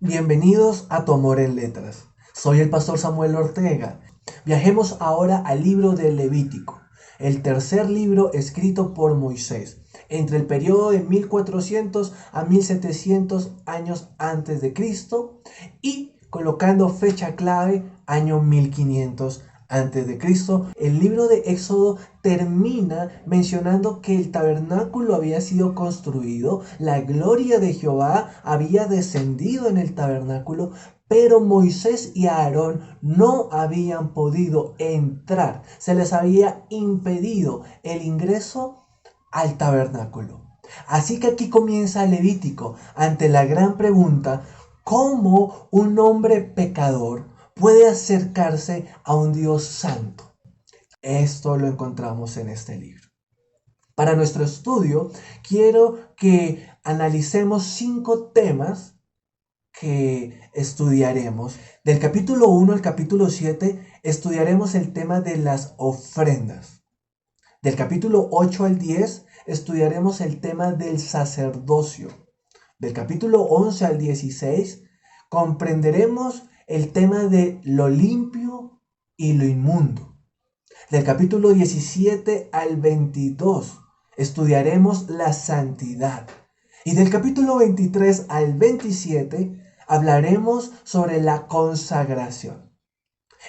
Bienvenidos a Tu Amor en Letras. Soy el pastor Samuel Ortega. Viajemos ahora al libro del Levítico, el tercer libro escrito por Moisés, entre el periodo de 1400 a 1700 años antes de Cristo y colocando fecha clave año 1500 antes de Cristo. El libro de Éxodo termina mencionando que el tabernáculo había sido construido, la gloria de Jehová había descendido en el tabernáculo, pero Moisés y Aarón no habían podido entrar. Se les había impedido el ingreso al tabernáculo. Así que aquí comienza el Levítico ante la gran pregunta: ¿cómo un hombre pecador puede acercarse a un Dios santo? Esto lo encontramos en este libro. Para nuestro estudio, quiero que analicemos 5 temas que estudiaremos. Del capítulo 1 al capítulo 7 estudiaremos el tema de las ofrendas. Del capítulo 8 al 10 estudiaremos el tema del sacerdocio. Del capítulo 11 al 16 comprenderemos el tema de lo limpio y lo inmundo. Del capítulo 17 al 22 estudiaremos la santidad. Y del capítulo 23 al 27 hablaremos sobre la consagración.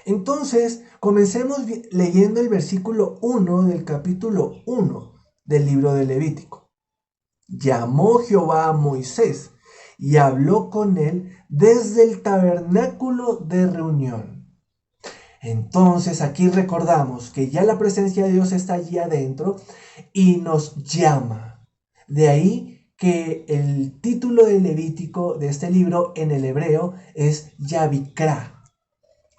Entonces, comencemos leyendo el versículo 1 del capítulo 1 del libro de Levítico. Llamó Jehová a Moisés y habló con él desde el tabernáculo de reunión. Entonces aquí recordamos que ya la presencia de Dios está allí adentro y nos llama. De ahí que el título de Levítico de este libro en el hebreo es Yavikra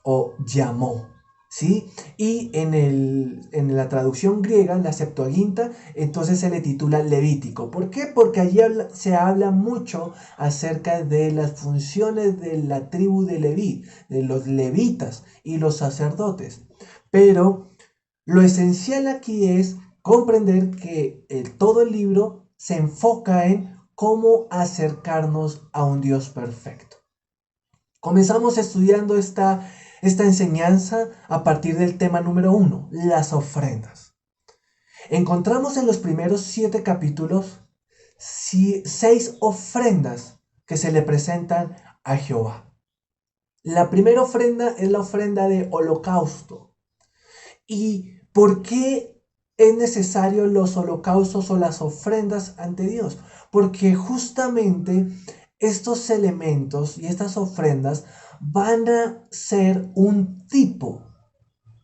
o llamó. ¿Sí? Y en la traducción griega, la Septuaginta, entonces se le titula Levítico. ¿Por qué? Porque allí se habla mucho acerca de las funciones de la tribu de Leví, de los levitas y los sacerdotes. Pero lo esencial aquí es comprender que todo el libro se enfoca en cómo acercarnos a un Dios perfecto. Comenzamos estudiando esta enseñanza a partir del tema número 1, las ofrendas. Encontramos en los primeros 7 capítulos 6 ofrendas que se le presentan a Jehová. La primera ofrenda es la ofrenda de holocausto. ¿Y por qué es necesario los holocaustos o las ofrendas ante Dios? Porque justamente estos elementos y estas ofrendas van a ser un tipo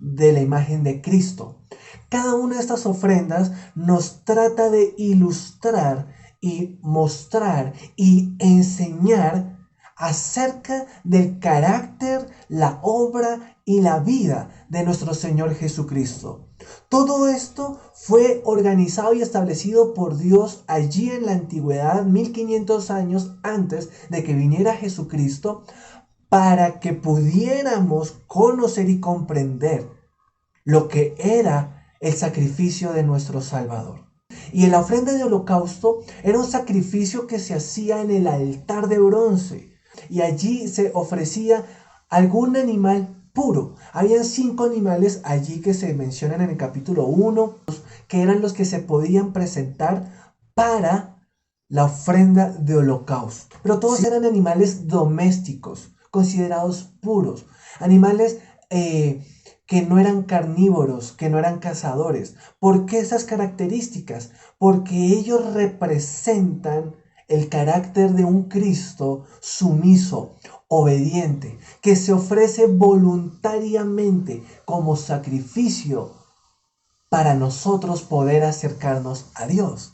de la imagen de Cristo. Cada una de estas ofrendas nos trata de ilustrar y mostrar y enseñar acerca del carácter, la obra y la vida de nuestro Señor Jesucristo. Todo esto fue organizado y establecido por Dios allí en la antigüedad, 1500 años antes de que viniera Jesucristo, para que pudiéramos conocer y comprender lo que era el sacrificio de nuestro Salvador. Y la ofrenda de holocausto era un sacrificio que se hacía en el altar de bronce. Y allí se ofrecía algún animal puro. Habían 5 animales allí que se mencionan en el capítulo 1, que eran los que se podían presentar para la ofrenda de holocausto. Pero todos eran animales domésticos, considerados puros. Animales que no eran carnívoros, que no eran cazadores. ¿Por qué esas características? Porque ellos representan el carácter de un Cristo sumiso, obediente, que se ofrece voluntariamente como sacrificio para nosotros poder acercarnos a Dios.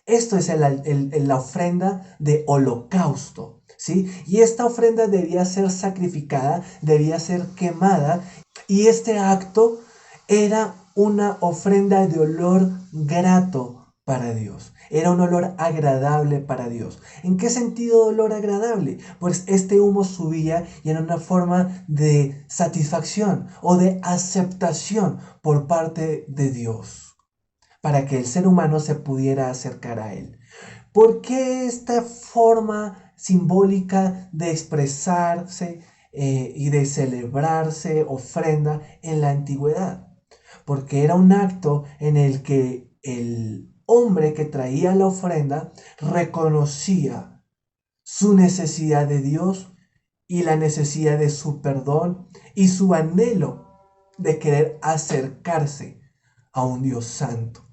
Esto es la ofrenda de holocausto, ¿sí? Y esta ofrenda debía ser sacrificada, debía ser quemada, y este acto era una ofrenda de olor grato para Dios. Era un olor agradable para Dios. ¿En qué sentido olor agradable? Pues este humo subía y era una forma de satisfacción o de aceptación por parte de Dios, para que el ser humano se pudiera acercar a Él. ¿Por qué esta forma simbólica de expresarse y de celebrarse ofrenda en la antigüedad, porque era un acto en el que el hombre que traía la ofrenda reconocía su necesidad de Dios y la necesidad de su perdón y su anhelo de querer acercarse a un Dios santo.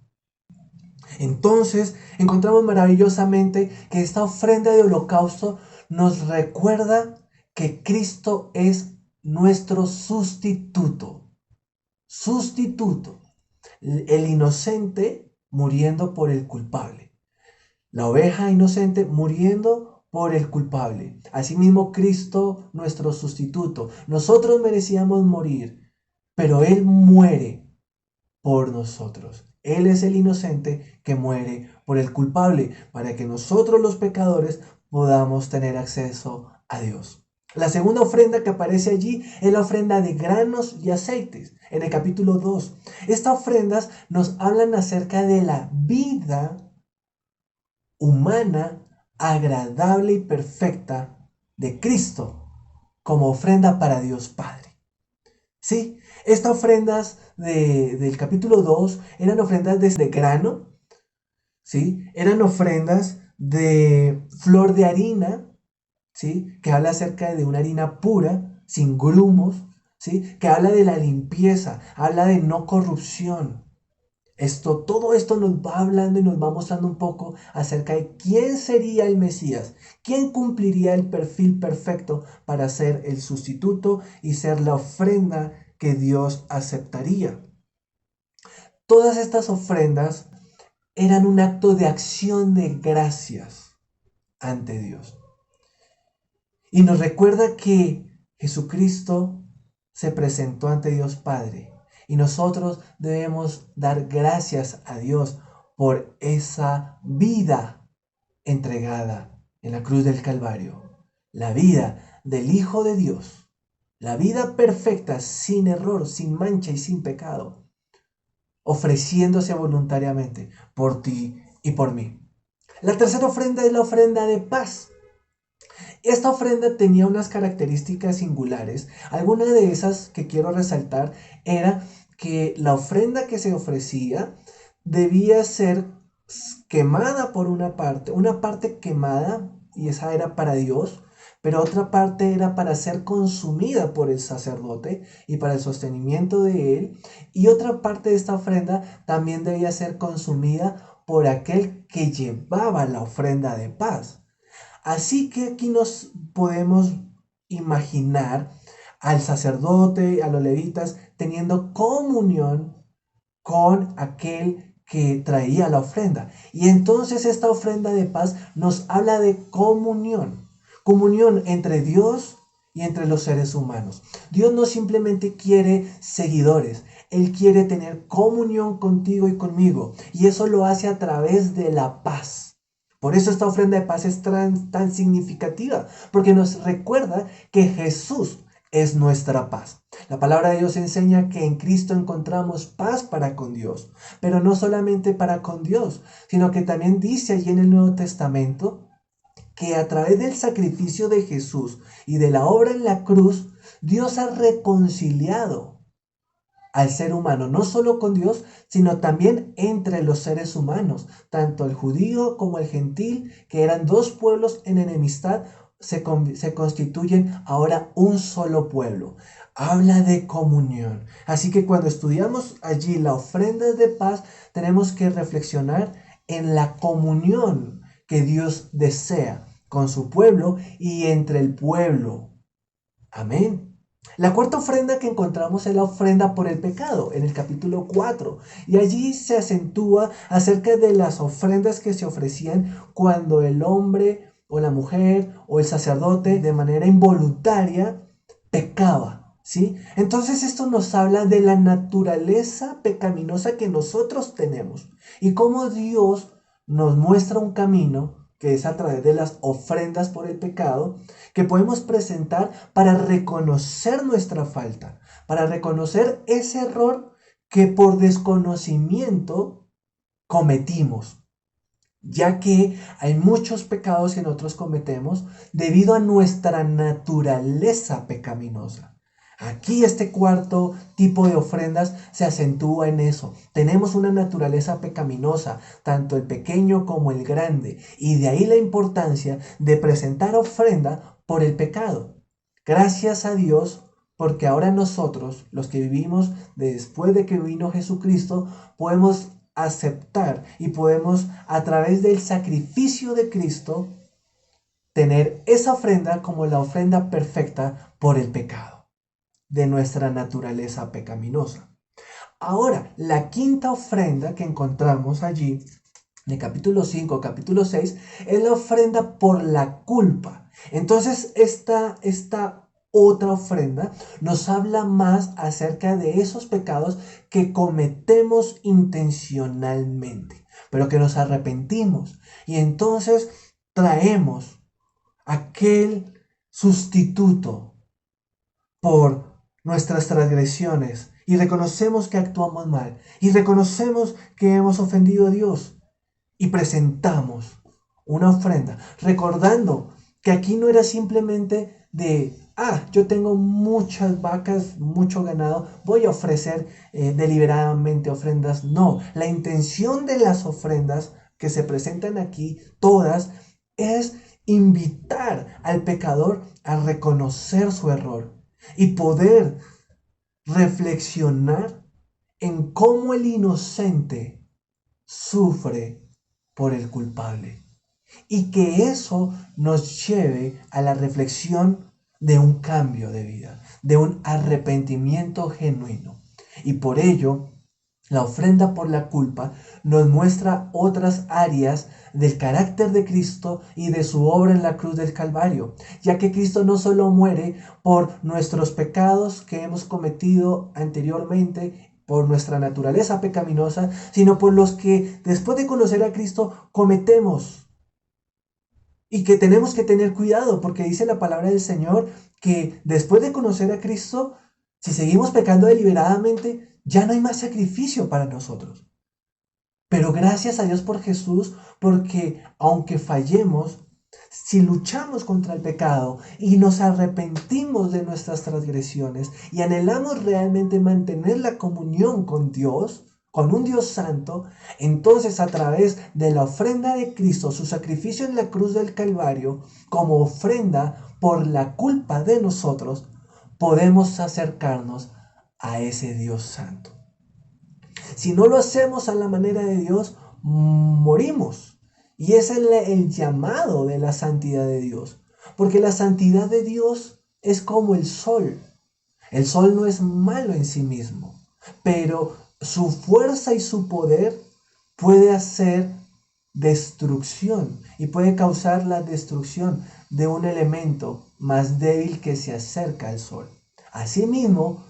Entonces encontramos maravillosamente que esta ofrenda de holocausto nos recuerda que Cristo es nuestro sustituto. Sustituto. El inocente muriendo por el culpable. La oveja inocente muriendo por el culpable. Asimismo, Cristo, nuestro sustituto. Nosotros merecíamos morir, pero Él muere por nosotros. Él es el inocente que muere por el culpable, para que nosotros los pecadores podamos tener acceso a Dios. La segunda ofrenda que aparece allí es la ofrenda de granos y aceites, en el capítulo 2. Estas ofrendas nos hablan acerca de la vida humana, agradable y perfecta de Cristo como ofrenda para Dios Padre. Sí, estas ofrendas del capítulo 2 eran ofrendas de grano, ¿sí? Eran ofrendas de flor de harina, ¿sí? Que habla acerca de una harina pura, sin grumos, ¿sí? Que habla de la limpieza, habla de no corrupción. Todo esto nos va hablando y nos va mostrando un poco acerca de quién sería el Mesías, quién cumpliría el perfil perfecto para ser el sustituto y ser la ofrenda que Dios aceptaría. Todas estas ofrendas eran un acto de acción de gracias ante Dios. Y nos recuerda que Jesucristo se presentó ante Dios Padre. Y nosotros debemos dar gracias a Dios por esa vida entregada en la cruz del Calvario. La vida del Hijo de Dios. La vida perfecta, sin error, sin mancha y sin pecado. Ofreciéndose voluntariamente por ti y por mí. La tercera ofrenda es la ofrenda de paz. Esta ofrenda tenía unas características singulares. Alguna de esas que quiero resaltar era que la ofrenda que se ofrecía debía ser quemada por una parte quemada, y esa era para Dios, pero otra parte era para ser consumida por el sacerdote y para el sostenimiento de él, y otra parte de esta ofrenda también debía ser consumida por aquel que llevaba la ofrenda de paz. Así que aquí nos podemos imaginar al sacerdote, a los levitas, teniendo comunión con aquel que traía la ofrenda. Y entonces esta ofrenda de paz nos habla de comunión. Comunión entre Dios y entre los seres humanos. Dios no simplemente quiere seguidores. Él quiere tener comunión contigo y conmigo. Y eso lo hace a través de la paz. Por eso esta ofrenda de paz es tan significativa, porque nos recuerda que Jesús es nuestra paz. La palabra de Dios enseña que en Cristo encontramos paz para con Dios, pero no solamente para con Dios, sino que también dice allí en el Nuevo Testamento que a través del sacrificio de Jesús y de la obra en la cruz, Dios ha reconciliado al ser humano, no solo con Dios, sino también entre los seres humanos, tanto el judío como el gentil, que eran dos pueblos en enemistad, se constituyen ahora un solo pueblo. Habla de comunión. Así que cuando estudiamos allí la ofrenda de paz, tenemos que reflexionar en la comunión que Dios desea con su pueblo y entre el pueblo. Amén. La cuarta ofrenda que encontramos es la ofrenda por el pecado, en el capítulo 4. Y allí se acentúa acerca de las ofrendas que se ofrecían cuando el hombre o la mujer o el sacerdote de manera involuntaria pecaba. ¿Sí? Entonces esto nos habla de la naturaleza pecaminosa que nosotros tenemos y cómo Dios nos muestra un camino que es a través de las ofrendas por el pecado, que podemos presentar para reconocer nuestra falta, para reconocer ese error que por desconocimiento cometimos. ya que hay muchos pecados que nosotros cometemos debido a nuestra naturaleza pecaminosa. Aquí este cuarto tipo de ofrendas se acentúa en eso. Tenemos una naturaleza pecaminosa, tanto el pequeño como el grande, y de ahí la importancia de presentar ofrenda por el pecado. Gracias a Dios, porque ahora nosotros, los que vivimos después de que vino Jesucristo, podemos aceptar y podemos a través del sacrificio de Cristo tener esa ofrenda como la ofrenda perfecta por el pecado de nuestra naturaleza pecaminosa. Ahora, la quinta ofrenda que encontramos allí, de capítulo 5, capítulo 6, es la ofrenda por la culpa. Entonces, esta otra ofrenda nos habla más acerca de esos pecados que cometemos intencionalmente, pero que nos arrepentimos. Y entonces traemos aquel sustituto por nuestras transgresiones y reconocemos que actuamos mal y reconocemos que hemos ofendido a Dios y presentamos una ofrenda, recordando que aquí no era simplemente de, yo tengo muchas vacas, mucho ganado, voy a ofrecer deliberadamente ofrendas. No, la intención de las ofrendas que se presentan aquí, todas, es invitar al pecador a reconocer su error y poder reflexionar en cómo el inocente sufre por el culpable. Y que eso nos lleve a la reflexión de un cambio de vida, de un arrepentimiento genuino. Y por ello, la ofrenda por la culpa nos muestra otras áreas del carácter de Cristo y de su obra en la cruz del Calvario, ya que Cristo no solo muere por nuestros pecados que hemos cometido anteriormente, por nuestra naturaleza pecaminosa, sino por los que después de conocer a Cristo cometemos y que tenemos que tener cuidado, porque dice la palabra del Señor que después de conocer a Cristo, si seguimos pecando deliberadamente, ya no hay más sacrificio para nosotros. Pero gracias a Dios por Jesús, porque aunque fallemos, si luchamos contra el pecado y nos arrepentimos de nuestras transgresiones y anhelamos realmente mantener la comunión con Dios, con un Dios santo, entonces a través de la ofrenda de Cristo, su sacrificio en la cruz del Calvario, como ofrenda por la culpa de nosotros, podemos acercarnos a ese Dios santo. Si no lo hacemos a la manera de Dios, morimos. Y ese es el llamado de la santidad de Dios. Porque la santidad de Dios es como el sol. El sol no es malo en sí mismo, pero su fuerza y su poder puede hacer destrucción y puede causar la destrucción de un elemento más débil que se acerca al sol. Asimismo,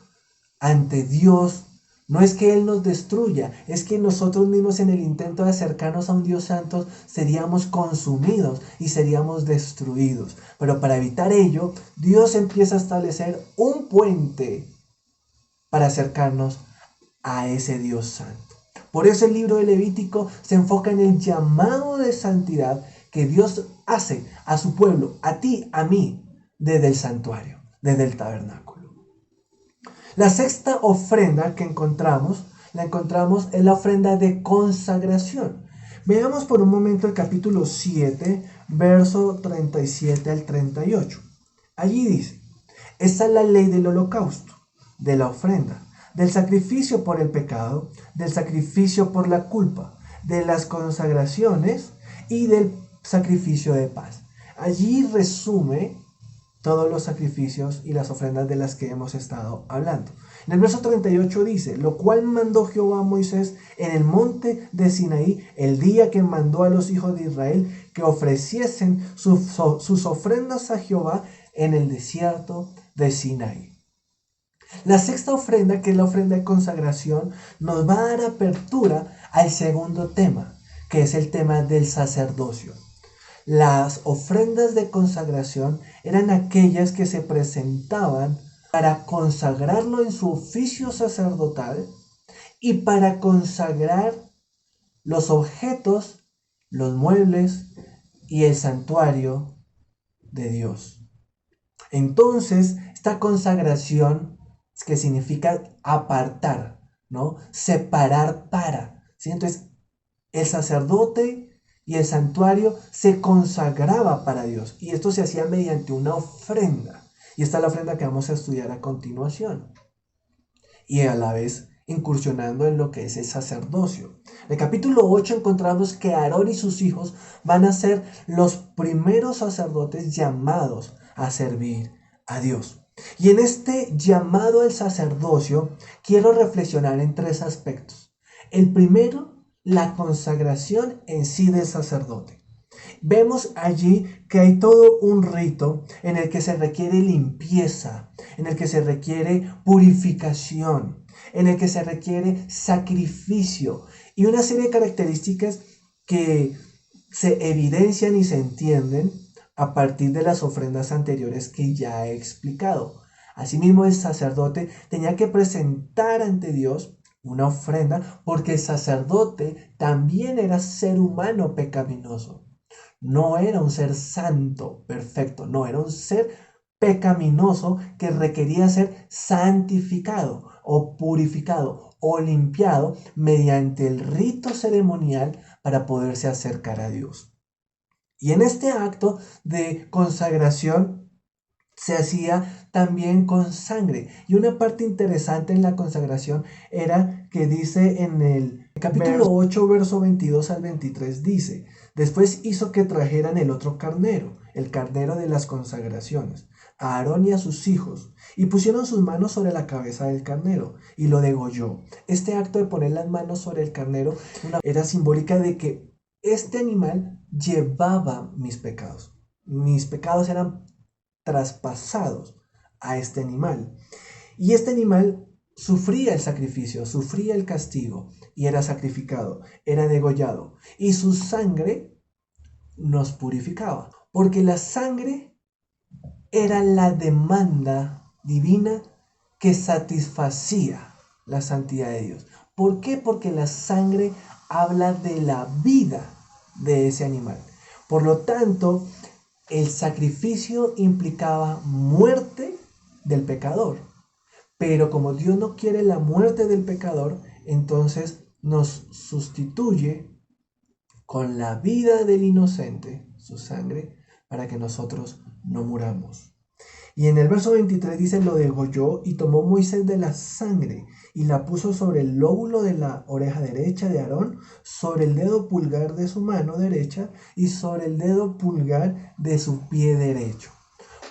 ante Dios, no es que Él nos destruya, es que nosotros mismos en el intento de acercarnos a un Dios santo seríamos consumidos y seríamos destruidos. Pero para evitar ello, Dios empieza a establecer un puente para acercarnos a ese Dios santo. Por eso el libro de Levítico se enfoca en el llamado de santidad que Dios hace a su pueblo, a ti, a mí, desde el santuario, desde el tabernáculo. La sexta ofrenda que la encontramos en la ofrenda de consagración. Veamos por un momento el capítulo 7, verso 37 al 38. Allí dice, esta es la ley del holocausto, de la ofrenda, del sacrificio por el pecado, del sacrificio por la culpa, de las consagraciones y del sacrificio de paz. Allí resume todos los sacrificios y las ofrendas de las que hemos estado hablando. En el verso 38 dice, lo cual mandó Jehová a Moisés en el monte de Sinaí el día que mandó a los hijos de Israel que ofreciesen sus ofrendas a Jehová en el desierto de Sinaí. La sexta ofrenda, que es la ofrenda de consagración, nos va a dar apertura al segundo tema, que es el tema del sacerdocio. Las ofrendas de consagración eran aquellas que se presentaban para consagrarlo en su oficio sacerdotal y para consagrar los objetos, los muebles y el santuario de Dios. Entonces, esta consagración, que significa apartar, ¿no? Separar para, ¿sí? Entonces, el sacerdote y el santuario se consagraba para Dios. Y esto se hacía mediante una ofrenda. Y esta es la ofrenda que vamos a estudiar a continuación. Y a la vez incursionando en lo que es el sacerdocio. En el capítulo 8 encontramos que Aarón y sus hijos van a ser los primeros sacerdotes llamados a servir a Dios. Y en este llamado al sacerdocio quiero reflexionar en tres aspectos. El primero, la consagración en sí del sacerdote. Vemos allí que hay todo un rito en el que se requiere limpieza, en el que se requiere purificación, en el que se requiere sacrificio y una serie de características que se evidencian y se entienden a partir de las ofrendas anteriores que ya he explicado. Asimismo, el sacerdote tenía que presentar ante Dios una ofrenda porque el sacerdote también era ser humano pecaminoso. No era un ser santo, perfecto, no, era un ser pecaminoso que requería ser santificado o purificado o limpiado mediante el rito ceremonial para poderse acercar a Dios. Y en este acto de consagración se hacía también con sangre. Y una parte interesante en la consagración era que dice en el capítulo 8, verso 22 al 23, dice: después hizo que trajeran el otro carnero, el carnero de las consagraciones, a Aarón y a sus hijos, y pusieron sus manos sobre la cabeza del carnero, y lo degolló. Este acto de poner las manos sobre el carnero era simbólica de que este animal llevaba mis pecados. Mis pecados eran traspasados a este animal. Y este animal sufría el sacrificio, sufría el castigo y era sacrificado, era degollado. Y su sangre nos purificaba, porque la sangre era la demanda divina que satisfacía la santidad de Dios. ¿Por qué? Porque la sangre habla de la vida de ese animal. Por lo tanto, el sacrificio implicaba muerte del pecador. Pero como Dios no quiere la muerte del pecador, entonces nos sustituye con la vida del inocente, su sangre, para que nosotros no muramos. Y en el verso 23 dice: lo degolló y tomó Moisés de la sangre y la puso sobre el lóbulo de la oreja derecha de Aarón, sobre el dedo pulgar de su mano derecha y sobre el dedo pulgar de su pie derecho.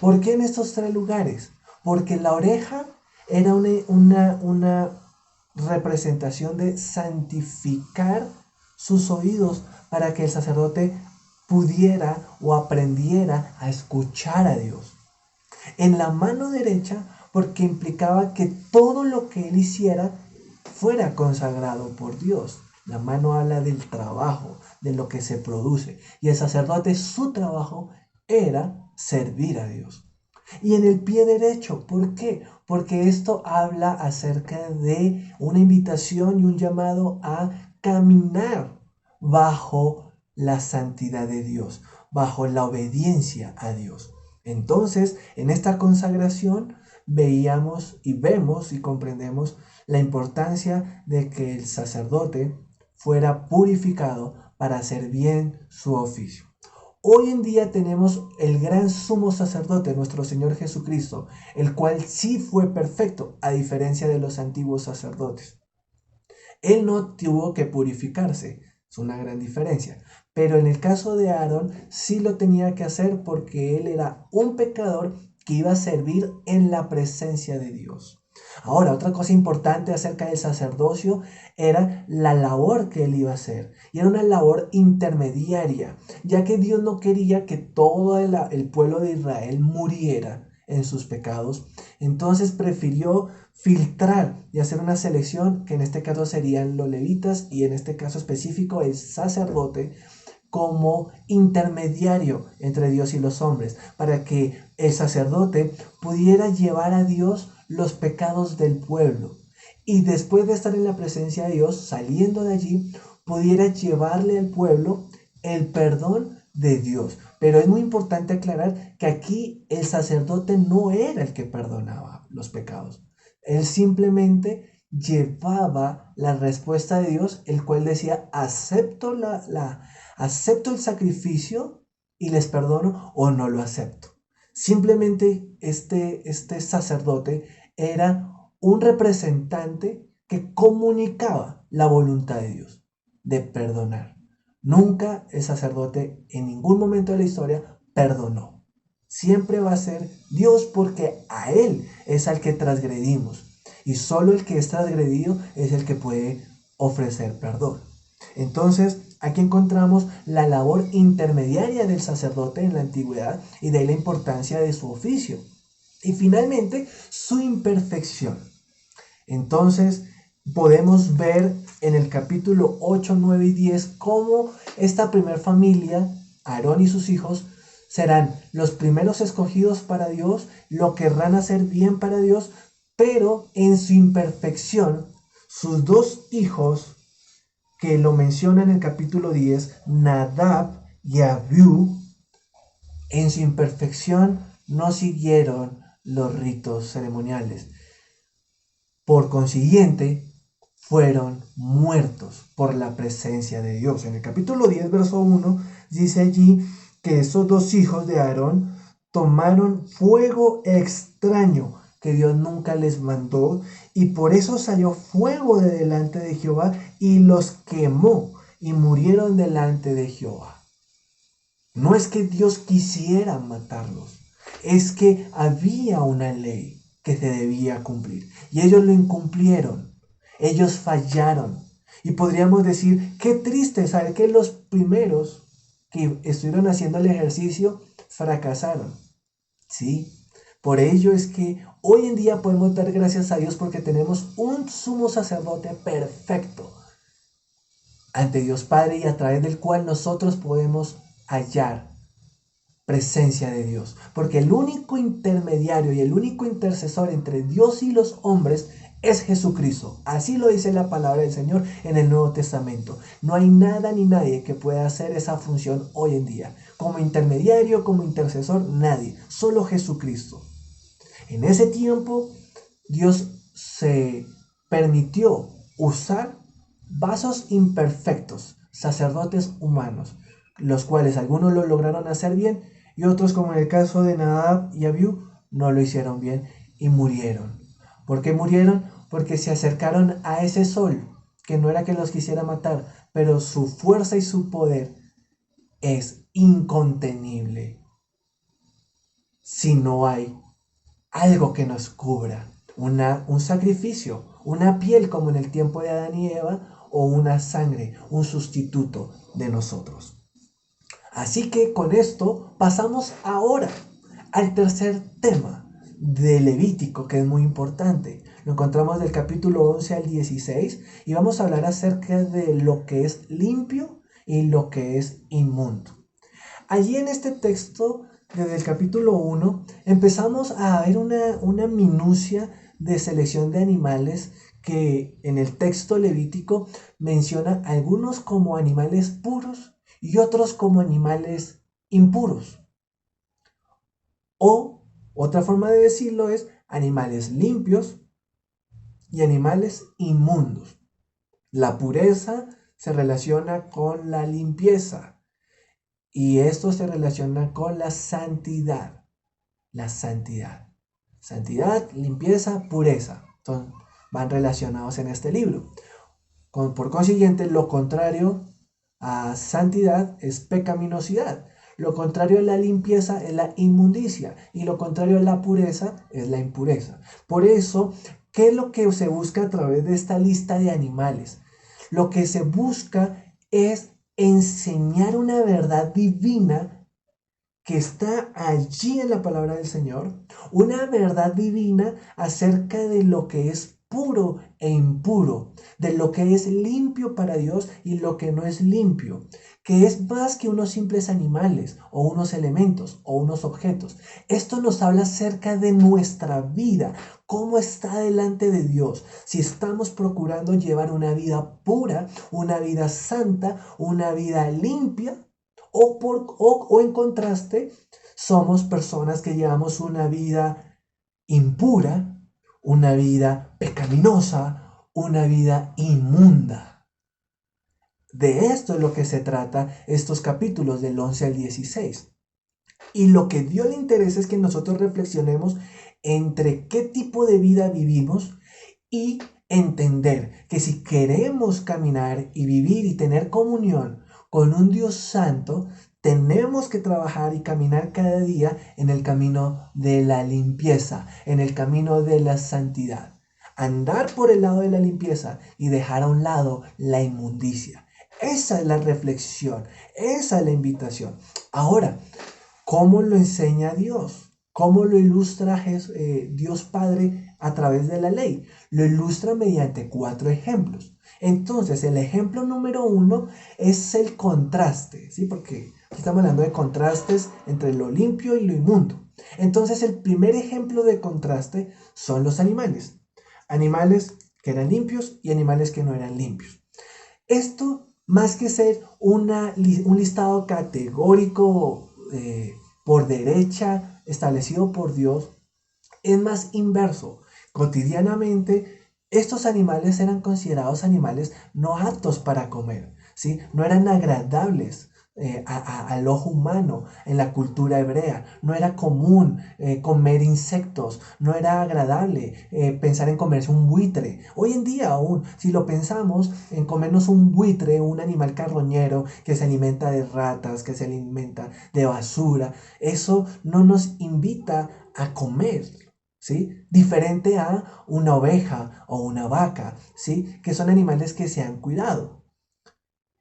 ¿Por qué en estos tres lugares? Porque la oreja era una representación de santificar sus oídos para que el sacerdote pudiera o aprendiera a escuchar a Dios. En la mano derecha, porque implicaba que todo lo que él hiciera fuera consagrado por Dios. La mano habla del trabajo, de lo que se produce. Y el sacerdote, su trabajo era servir a Dios. Y en el pie derecho, ¿por qué? Porque esto habla acerca de una invitación y un llamado a caminar bajo la santidad de Dios, bajo la obediencia a Dios. Entonces, en esta consagración veíamos y vemos y comprendemos la importancia de que el sacerdote fuera purificado para hacer bien su oficio. Hoy en día tenemos el gran sumo sacerdote, nuestro Señor Jesucristo, el cual sí fue perfecto, a diferencia de los antiguos sacerdotes. Él no tuvo que purificarse, es una gran diferencia. Pero en el caso de Aarón sí lo tenía que hacer porque él era un pecador que iba a servir en la presencia de Dios. Ahora, otra cosa importante acerca del sacerdocio era la labor que él iba a hacer. Y era una labor intermediaria, ya que Dios no quería que todo el pueblo de Israel muriera en sus pecados. Entonces prefirió filtrar y hacer una selección, que en este caso serían los levitas y en este caso específico el sacerdote, como intermediario entre Dios y los hombres, para que el sacerdote pudiera llevar a Dios los pecados del pueblo. Y después de estar en la presencia de Dios, saliendo de allí, pudiera llevarle al pueblo el perdón de Dios. Pero es muy importante aclarar que aquí el sacerdote no era el que perdonaba los pecados. Él simplemente llevaba la respuesta de Dios, el cual decía, acepto el sacrificio y les perdono o no lo acepto. Simplemente este sacerdote era un representante que comunicaba la voluntad de Dios de perdonar. Nunca el sacerdote en ningún momento de la historia perdonó. Siempre va a ser Dios porque a Él es al que transgredimos. Y solo el que es transgredido es el que puede ofrecer perdón. Entonces, aquí encontramos la labor intermediaria del sacerdote en la antigüedad y de ahí la importancia de su oficio. Y finalmente, su imperfección. Entonces, podemos ver en el capítulo 8, 9 y 10 cómo esta primer familia, Aarón y sus hijos, serán los primeros escogidos para Dios, lo querrán hacer bien para Dios, pero en su imperfección, sus dos hijos, que lo menciona en el capítulo 10, Nadab y Abiú, en su imperfección no siguieron los ritos ceremoniales. Por consiguiente, fueron muertos por la presencia de Dios. En el capítulo 10, verso 1, dice allí que esos dos hijos de Aarón tomaron fuego extraño que Dios nunca les mandó, y por eso salió fuego de delante de Jehová y los quemó y murieron delante de Jehová. No es que Dios quisiera matarlos, es que había una ley que se debía cumplir y ellos lo incumplieron, ellos fallaron. Y podríamos decir, qué triste saber que los primeros que estuvieron haciendo el ejercicio fracasaron. Sí, por ello es que hoy en día podemos dar gracias a Dios porque tenemos un sumo sacerdote perfecto ante Dios Padre y a través del cual nosotros podemos hallar presencia de Dios. Porque el único intermediario y el único intercesor entre Dios y los hombres es Jesucristo. Así lo dice la palabra del Señor en el Nuevo Testamento. No hay nada ni nadie que pueda hacer esa función hoy en día. Como intermediario, como intercesor, nadie. Solo Jesucristo. En ese tiempo, Dios se permitió usar vasos imperfectos, sacerdotes humanos, los cuales algunos lo lograron hacer bien y otros, como en el caso de Nadab y Abiú, no lo hicieron bien y murieron. ¿Por qué murieron? Porque se acercaron a ese sol, que no era que los quisiera matar, pero su fuerza y su poder es incontenible si no hay algo que nos cubra, un sacrificio, una piel como en el tiempo de Adán y Eva, o una sangre, un sustituto de nosotros. Así que con esto pasamos ahora al tercer tema de Levítico, que es muy importante. Lo encontramos del capítulo 11 al 16 y vamos a hablar acerca de lo que es limpio y lo que es inmundo. Allí en este texto, desde el capítulo 1, empezamos a ver una minucia de selección de animales que en el texto levítico menciona algunos como animales puros y otros como animales impuros. O otra forma de decirlo es animales limpios y animales inmundos. La pureza se relaciona con la limpieza. Y esto se relaciona con la santidad. La santidad. Santidad, limpieza, pureza. Van relacionados en este libro. Por consiguiente, lo contrario a santidad es pecaminosidad. Lo contrario a la limpieza es la inmundicia. Y lo contrario a la pureza es la impureza. Por eso, ¿qué es lo que se busca a través de esta lista de animales? Lo que se busca es enseñar una verdad divina que está allí en la palabra del Señor, una verdad divina acerca de lo que es puro e impuro, de lo que es limpio para Dios y lo que no es limpio, que es más que unos simples animales o unos elementos o unos objetos. Esto nos habla acerca de nuestra vida, cómo está delante de Dios, si estamos procurando llevar una vida pura, una vida santa, una vida limpia, O en contraste, somos personas que llevamos una vida impura, una vida pecaminosa, una vida inmunda. De esto es lo que se trata estos capítulos del 11 al 16. Y lo que Dios le interesa es que nosotros reflexionemos entre qué tipo de vida vivimos y entender que si queremos caminar y vivir y tener comunión con un Dios santo, tenemos que trabajar y caminar cada día en el camino de la limpieza, en el camino de la santidad. Andar por el lado de la limpieza y dejar a un lado la inmundicia. Esa es la reflexión, esa es la invitación. Ahora, ¿cómo lo enseña Dios? ¿Cómo lo ilustra Dios Padre a través de la ley? Lo ilustra mediante 4 ejemplos. Entonces, el ejemplo número 1 es el contraste, ¿sí? Porque aquí estamos hablando de contrastes entre lo limpio y lo inmundo. Entonces, el primer ejemplo de contraste son los animales. Animales que eran limpios y animales que no eran limpios. Esto, más que ser un listado categórico por derecha establecido por Dios, es más inverso. Cotidianamente, estos animales eran considerados animales no aptos para comer, ¿sí? No eran agradables al ojo humano en la cultura hebrea. No era común comer insectos, no era agradable pensar en comerse un buitre. Hoy en día aún, si lo pensamos en comernos un buitre, un animal carroñero que se alimenta de ratas, que se alimenta de basura, eso no nos invita a comer, ¿sí? Diferente a una oveja o una vaca, ¿sí? Que son animales que se han cuidado.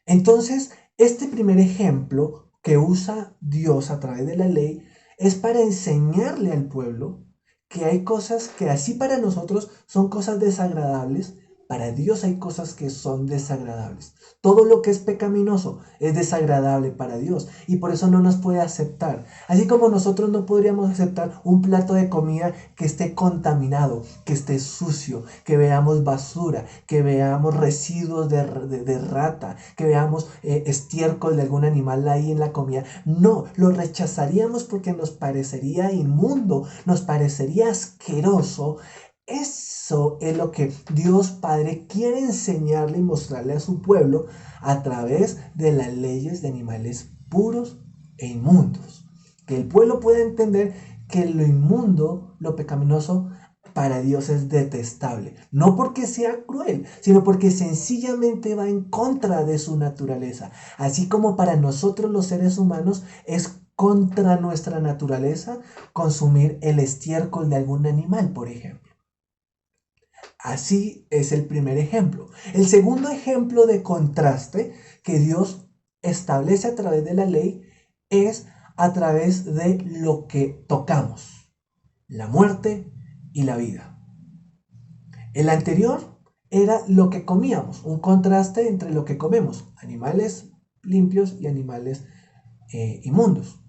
Entonces, este primer ejemplo que usa Dios a través de la ley es para enseñarle al pueblo que hay cosas que así para nosotros son cosas desagradables, para Dios hay cosas que son desagradables. Todo lo que es pecaminoso es desagradable para Dios y por eso no nos puede aceptar. Así como nosotros no podríamos aceptar un plato de comida que esté contaminado, que esté sucio, que veamos basura, que veamos residuos de rata, que veamos estiércol de algún animal ahí en la comida. No, lo rechazaríamos porque nos parecería inmundo, nos parecería asqueroso. Eso es lo que Dios Padre quiere enseñarle y mostrarle a su pueblo a través de las leyes de animales puros e inmundos. Que el pueblo pueda entender que lo inmundo, lo pecaminoso, para Dios es detestable. No porque sea cruel, sino porque sencillamente va en contra de su naturaleza. Así como para nosotros los seres humanos es contra nuestra naturaleza consumir el estiércol de algún animal, por ejemplo. Así es el primer ejemplo. El segundo ejemplo de contraste que Dios establece a través de la ley es a través de lo que tocamos, la muerte y la vida. El anterior era lo que comíamos, un contraste entre lo que comemos, animales limpios y animales inmundos.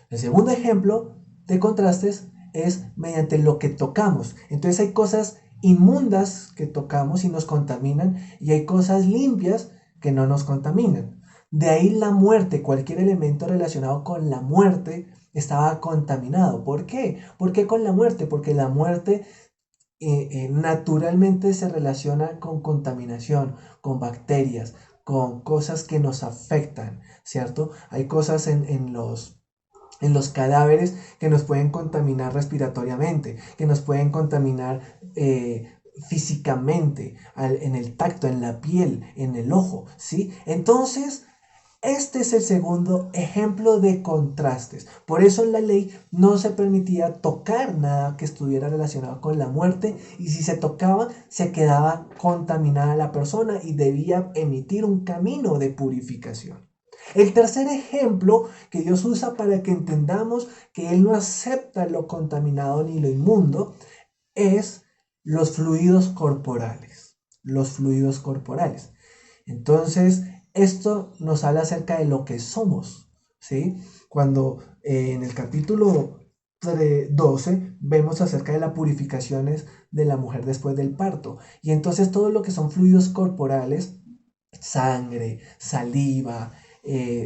El segundo ejemplo de contrastes es mediante lo que tocamos. Entonces hay cosas inmundas que tocamos y nos contaminan y hay cosas limpias que no nos contaminan. De ahí la muerte, cualquier elemento relacionado con la muerte estaba contaminado. ¿Por qué? ¿Por qué con la muerte? Porque la muerte naturalmente se relaciona con contaminación, con bacterias, con cosas que nos afectan, ¿cierto? Hay cosas en los cadáveres que nos pueden contaminar respiratoriamente, que nos pueden contaminar físicamente, en el tacto, en la piel, en el ojo, ¿sí? Entonces, este es el segundo ejemplo de contrastes. Por eso en la ley no se permitía tocar nada que estuviera relacionado con la muerte y si se tocaba se quedaba contaminada la persona y debía emitir un camino de purificación. El tercer ejemplo que Dios usa para que entendamos que Él no acepta lo contaminado ni lo inmundo es los fluidos corporales. Los fluidos corporales. Entonces, esto nos habla acerca de lo que somos, ¿sí? Cuando en el capítulo 12 vemos acerca de las purificaciones de la mujer después del parto. Y entonces todo lo que son fluidos corporales, sangre, saliva,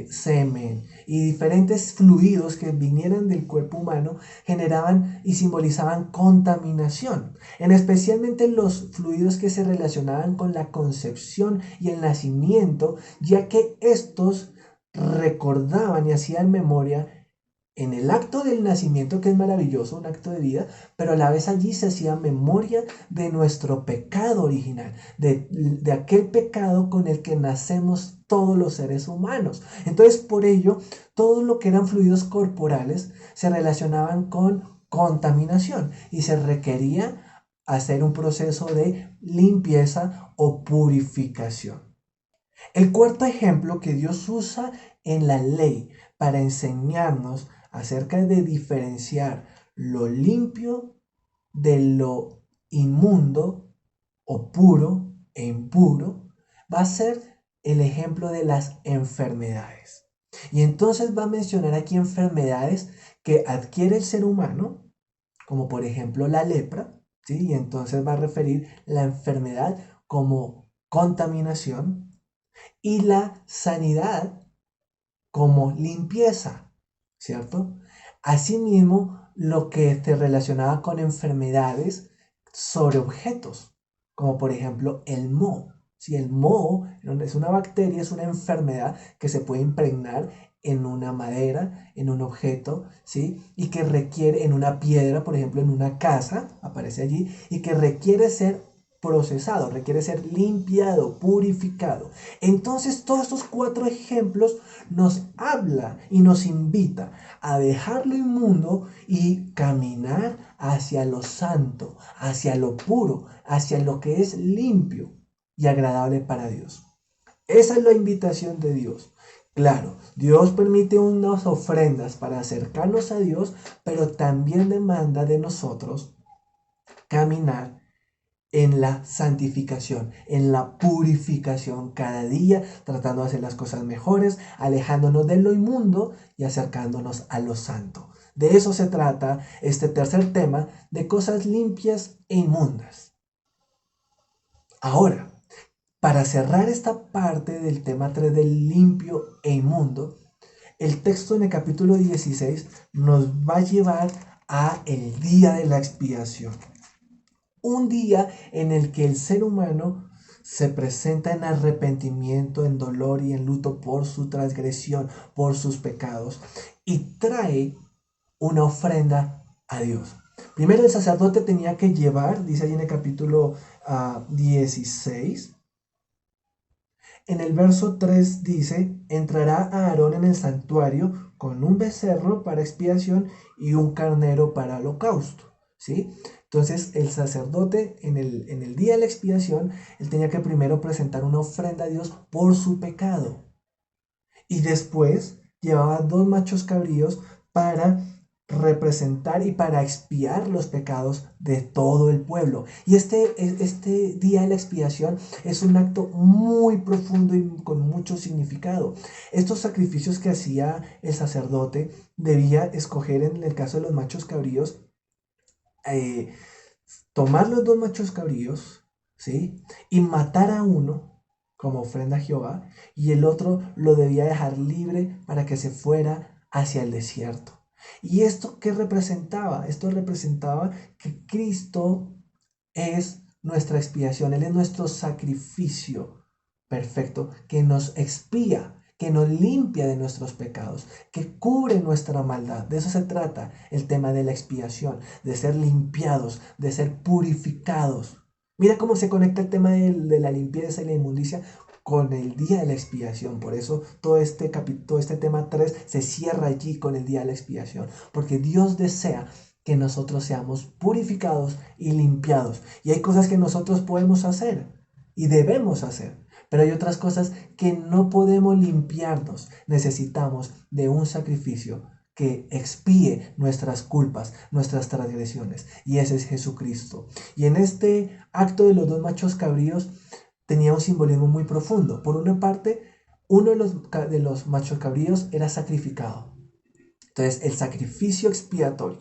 semen y diferentes fluidos que vinieran del cuerpo humano generaban y simbolizaban contaminación, en especialmente los fluidos que se relacionaban con la concepción y el nacimiento, ya que estos recordaban y hacían memoria en el acto del nacimiento, que es maravilloso, un acto de vida, pero a la vez allí se hacía memoria de nuestro pecado original, de aquel pecado con el que nacemos todos los seres humanos. Entonces, por ello, todo lo que eran fluidos corporales se relacionaban con contaminación y se requería hacer un proceso de limpieza o purificación. El cuarto ejemplo que Dios usa en la ley para enseñarnos acerca de diferenciar lo limpio de lo inmundo o puro e impuro va a ser el ejemplo de las enfermedades. Y entonces va a mencionar aquí enfermedades que adquiere el ser humano, como por ejemplo la lepra, ¿sí? Y entonces va a referir la enfermedad como contaminación y la sanidad como limpieza, ¿cierto? Asimismo, lo que te relacionaba con enfermedades sobre objetos, como por ejemplo el moho. Si el moho es una bacteria, es una enfermedad que se puede impregnar en una madera, en un objeto, ¿sí? Y que requiere, en una piedra, por ejemplo, en una casa, aparece allí, y que requiere ser procesado, requiere ser limpiado, purificado. Entonces, todos estos cuatro ejemplos nos habla y nos invita a dejar lo inmundo y caminar hacia lo santo, hacia lo puro, hacia lo que es limpio y agradable para Dios. Esa es la invitación de Dios. Claro, Dios permite unas ofrendas para acercarnos a Dios, pero también demanda de nosotros caminar en la santificación, en la purificación cada día, tratando de hacer las cosas mejores, alejándonos de lo inmundo y acercándonos a lo santo. De eso se trata este tercer tema, de cosas limpias e inmundas. Ahora, para cerrar esta parte del tema 3 del limpio e inmundo, el texto en el capítulo 16 nos va a llevar a el día de la expiación. Un día en el que el ser humano se presenta en arrepentimiento, en dolor y en luto por su transgresión, por sus pecados, y trae una ofrenda a Dios. Primero el sacerdote tenía que llevar, dice ahí en el capítulo 16, en el verso 3 dice, entrará a Aarón en el santuario con un becerro para expiación y un carnero para holocausto, ¿sí? Entonces el sacerdote en el día de la expiación, él tenía que primero presentar una ofrenda a Dios por su pecado. Y después llevaba dos machos cabríos para representar y para expiar los pecados de todo el pueblo. Y este día de la expiación es un acto muy profundo y con mucho significado. Estos sacrificios que hacía el sacerdote debía escoger, en el caso de los machos cabríos, eh, tomar los dos machos cabríos, ¿sí? Y matar a uno como ofrenda a Jehová, y el otro lo debía dejar libre para que se fuera hacia el desierto. ¿Y esto qué representaba? Esto representaba que Cristo es nuestra expiación, Él es nuestro sacrificio perfecto que nos expía, que nos limpia de nuestros pecados, que cubre nuestra maldad. De eso se trata el tema de la expiación, de ser limpiados, de ser purificados. Mira cómo se conecta el tema de la limpieza y la inmundicia con el día de la expiación. Por eso todo este tema 3 se cierra allí con el día de la expiación, porque Dios desea que nosotros seamos purificados y limpiados. Y hay cosas que nosotros podemos hacer y debemos hacer, pero hay otras cosas que no podemos limpiarnos. Necesitamos de un sacrificio que expíe nuestras culpas, nuestras transgresiones, y ese es Jesucristo. Y en este acto de los dos machos cabríos tenía un simbolismo muy profundo. Por una parte, uno de los machos cabríos era sacrificado. Entonces, el sacrificio expiatorio.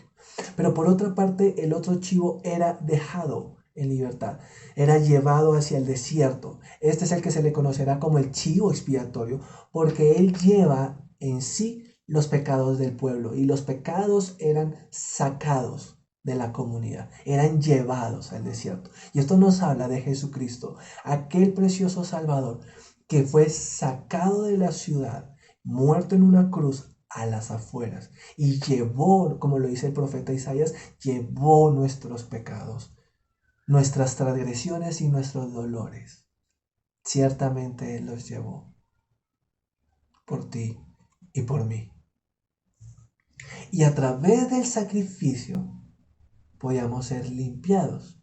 Pero por otra parte, el otro chivo era dejado, en libertad. Era llevado hacia el desierto. Este es el que se le conocerá como el chivo expiatorio, porque él lleva en sí los pecados del pueblo, y los pecados eran sacados de la comunidad, eran llevados al desierto. Y esto nos habla de Jesucristo, aquel precioso Salvador que fue sacado de la ciudad, muerto en una cruz a las afueras, y llevó, como lo dice el profeta Isaías, llevó nuestros pecados, nuestras transgresiones y nuestros dolores. Ciertamente Él los llevó por ti y por mí. Y a través del sacrificio podíamos ser limpiados.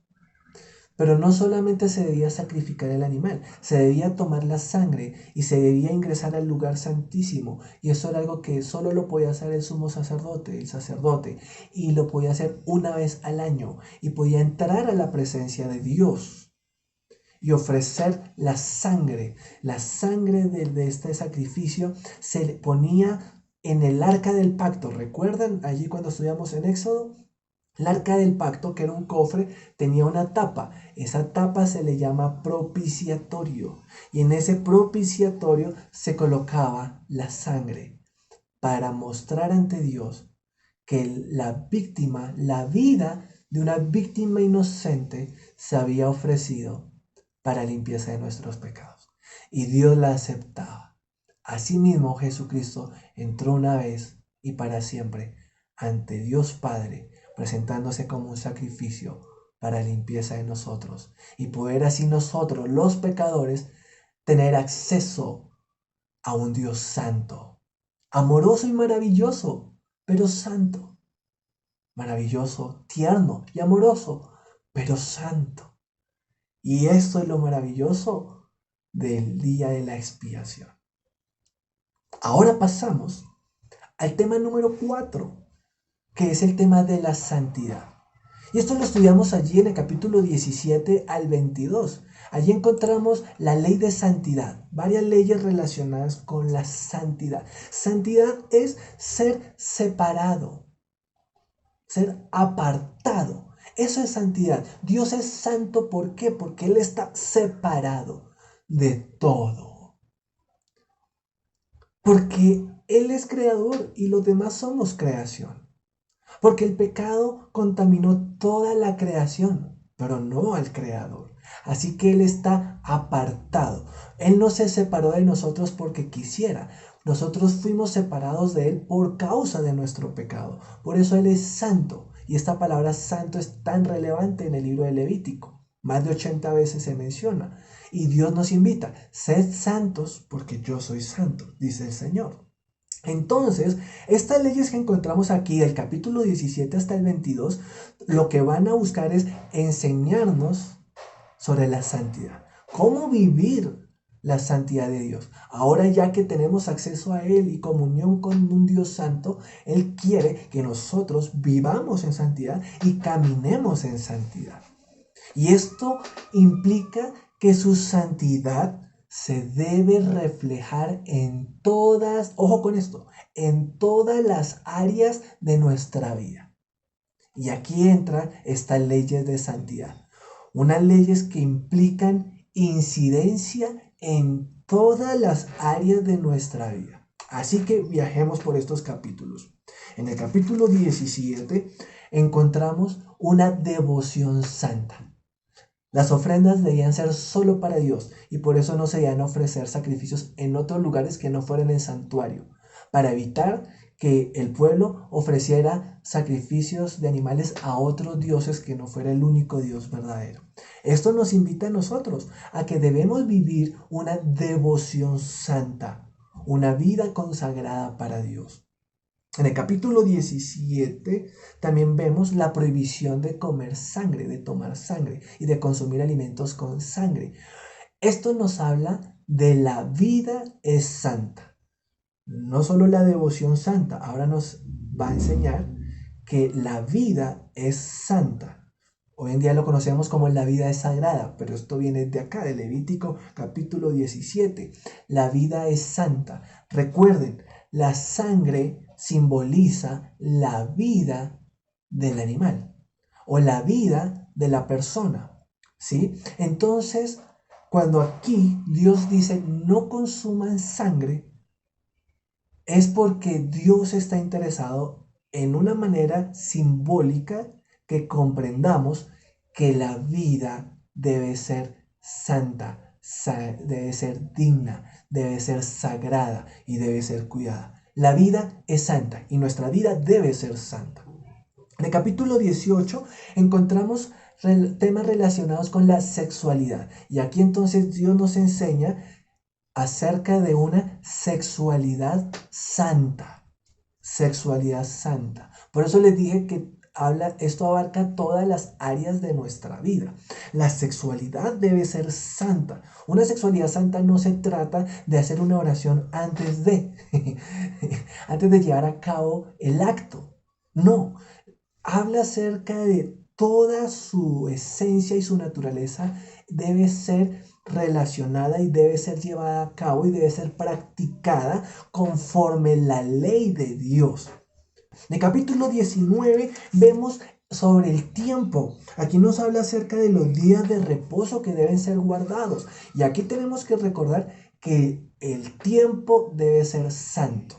Pero no solamente se debía sacrificar el animal, se debía tomar la sangre y se debía ingresar al lugar santísimo. Y eso era algo que solo lo podía hacer el sumo sacerdote, el sacerdote. Y lo podía hacer una vez al año. Y podía entrar a la presencia de Dios y ofrecer la sangre. La sangre de este sacrificio se ponía en el arca del pacto. ¿Recuerdan allí cuando estudiamos en Éxodo? El arca del pacto, que era un cofre, tenía una tapa. Esa tapa se le llama propiciatorio. Y en ese propiciatorio se colocaba la sangre para mostrar ante Dios que la víctima, la vida de una víctima inocente se había ofrecido para limpieza de nuestros pecados. Y Dios la aceptaba. Asimismo, Jesucristo entró una vez y para siempre ante Dios Padre, presentándose como un sacrificio para limpieza de nosotros y poder así nosotros, los pecadores, tener acceso a un Dios santo, amoroso y maravilloso, pero santo, maravilloso, tierno y amoroso, pero santo. Y esto es lo maravilloso del día de la expiación. Ahora pasamos al tema número 4, que es el tema de la santidad. Y esto lo estudiamos allí en el capítulo 17 al 22. Allí encontramos la ley de santidad, varias leyes relacionadas con la santidad. Santidad es ser separado, ser apartado. Eso es santidad. Dios es santo, ¿por qué? Porque Él está separado de todo. Porque Él es creador y los demás somos creación. Porque el pecado contaminó toda la creación, pero no al creador. Así que Él está apartado. Él no se separó de nosotros porque quisiera. Nosotros fuimos separados de Él por causa de nuestro pecado. Por eso Él es santo. Y esta palabra santo es tan relevante en el libro de Levítico. Más de 80 veces se menciona. Y Dios nos invita, sed santos porque yo soy santo, dice el Señor. Entonces, estas leyes que encontramos aquí, del capítulo 17 hasta el 22, lo que van a buscar es enseñarnos sobre la santidad. ¿Cómo vivir la santidad de Dios? Ahora ya que tenemos acceso a Él y comunión con un Dios santo, Él quiere que nosotros vivamos en santidad y caminemos en santidad. Y esto implica que su santidad se debe reflejar en todas, ojo con esto, en todas las áreas de nuestra vida. Y aquí entran estas leyes de santidad. Unas leyes que implican incidencia en todas las áreas de nuestra vida. Así que viajemos por estos capítulos. En el capítulo 17 encontramos una devoción santa. Las ofrendas debían ser solo para Dios y por eso no se debían ofrecer sacrificios en otros lugares que no fueran el santuario, para evitar que el pueblo ofreciera sacrificios de animales a otros dioses que no fuera el único Dios verdadero. Esto nos invita a nosotros a que debemos vivir una devoción santa, una vida consagrada para Dios. En el capítulo 17 también vemos la prohibición de comer sangre, de tomar sangre y de consumir alimentos con sangre. Esto nos habla de la vida es santa. No solo la devoción santa, ahora nos va a enseñar que la vida es santa. Hoy en día lo conocemos como la vida es sagrada, pero esto viene de acá, de Levítico capítulo 17. La vida es santa. Recuerden, la sangre simboliza la vida del animal o la vida de la persona. ¿sí? Entonces, cuando aquí Dios dice no consuman sangre, es porque Dios está interesado en una manera simbólica que comprendamos que la vida debe ser santa, debe ser digna, debe ser sagrada y debe ser cuidada. La vida es santa y nuestra vida debe ser santa. En el capítulo 18 encontramos temas relacionados con la sexualidad. Y aquí entonces Dios nos enseña acerca de una sexualidad santa. Sexualidad santa. Por eso les dije que esto abarca todas las áreas de nuestra vida. La sexualidad debe ser santa. Una sexualidad santa no se trata de hacer una oración antes de llevar a cabo el acto. No, habla acerca de toda su esencia y su naturaleza debe ser relacionada y debe ser llevada a cabo y debe ser practicada conforme la ley de Dios. En el capítulo 19 vemos sobre el tiempo. Aquí nos habla acerca de los días de reposo que deben ser guardados. Y aquí tenemos que recordar que el tiempo debe ser santo.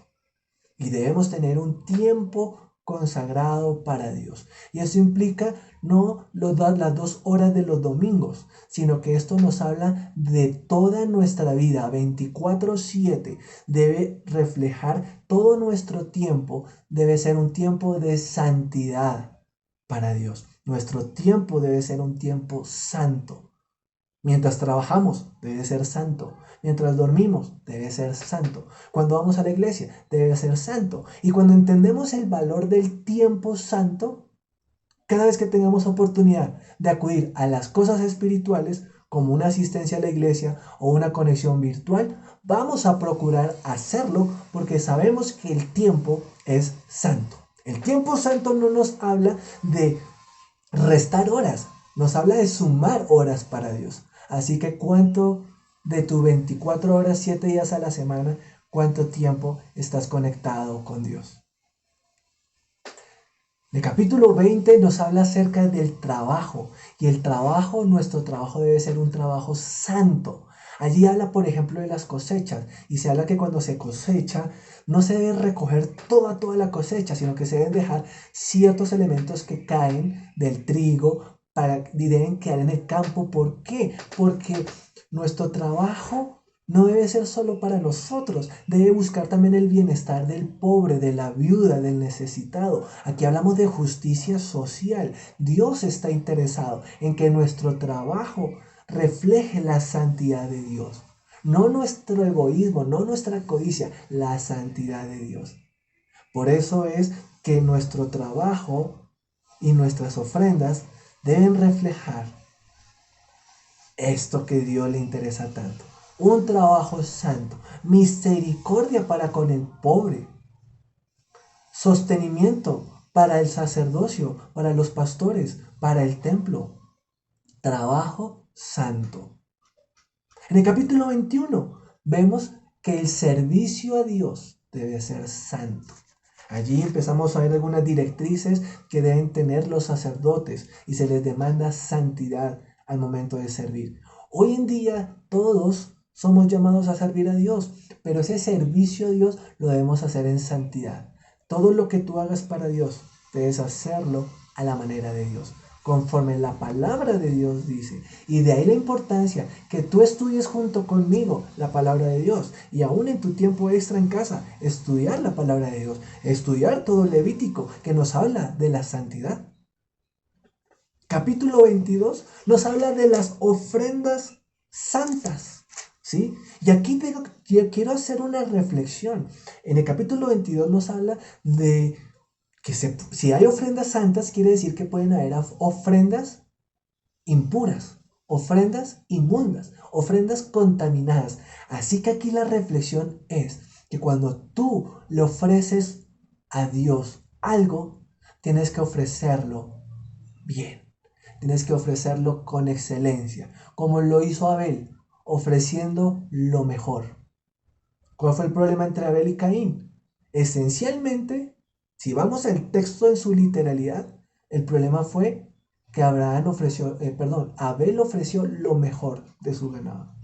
Y debemos tener un tiempo consagrado para Dios. Y eso implica no las 2 horas de los domingos, sino que esto nos habla de toda nuestra vida, 24/7. Debe reflejar todo nuestro tiempo, debe ser un tiempo de santidad para Dios. Nuestro tiempo debe ser un tiempo santo. Mientras trabajamos, debe ser santo. Mientras dormimos, debe ser santo. Cuando vamos a la iglesia, debe ser santo. Y cuando entendemos el valor del tiempo santo, cada vez que tengamos oportunidad de acudir a las cosas espirituales, como una asistencia a la iglesia o una conexión virtual, vamos a procurar hacerlo porque sabemos que el tiempo es santo. El tiempo santo no nos habla de restar horas, nos habla de sumar horas para Dios. Así que cuánto de tus 24 horas, 7 días a la semana, cuánto tiempo estás conectado con Dios. El capítulo 20 nos habla acerca del trabajo y nuestro trabajo debe ser un trabajo santo. Allí habla, por ejemplo, de las cosechas y se habla que cuando se cosecha no se debe recoger toda la cosecha, sino que se deben dejar ciertos elementos que caen del trigo y deben quedar en el campo. ¿Por qué? Porque nuestro trabajo no debe ser solo para nosotros, debe buscar también el bienestar del pobre, de la viuda, del necesitado. Aquí hablamos de justicia social. Dios está interesado en que nuestro trabajo refleje la santidad de Dios. No nuestro egoísmo, no nuestra codicia, la santidad de Dios. Por eso es que nuestro trabajo y nuestras ofrendas deben reflejar esto que Dios le interesa tanto. Un trabajo santo, misericordia para con el pobre, sostenimiento para el sacerdocio, para los pastores, para el templo. Trabajo santo. En el capítulo 21 vemos que el servicio a Dios debe ser santo. Allí empezamos a ver algunas directrices que deben tener los sacerdotes y se les demanda santidad al momento de servir. Hoy en día todos somos llamados a servir a Dios, pero ese servicio a Dios lo debemos hacer en santidad. Todo lo que tú hagas para Dios, debes hacerlo a la manera de Dios, conforme la palabra de Dios dice. Y de ahí la importancia que tú estudies junto conmigo la palabra de Dios. Y aún en tu tiempo extra en casa, estudiar la palabra de Dios. Estudiar todo Levítico que nos habla de la santidad. Capítulo 22 nos habla de las ofrendas santas. ¿Sí? Y aquí quiero hacer una reflexión. En el capítulo 22 nos habla de que si hay ofrendas santas, quiere decir que pueden haber ofrendas impuras, ofrendas inmundas, ofrendas contaminadas. Así que aquí la reflexión es que cuando tú le ofreces a Dios algo, tienes que ofrecerlo bien, tienes que ofrecerlo con excelencia, como lo hizo Abel, ofreciendo lo mejor. ¿Cuál fue el problema entre Abel y Caín? Esencialmente, si vamos al texto en su literalidad, el problema fue que Abel ofreció lo mejor de su ganado.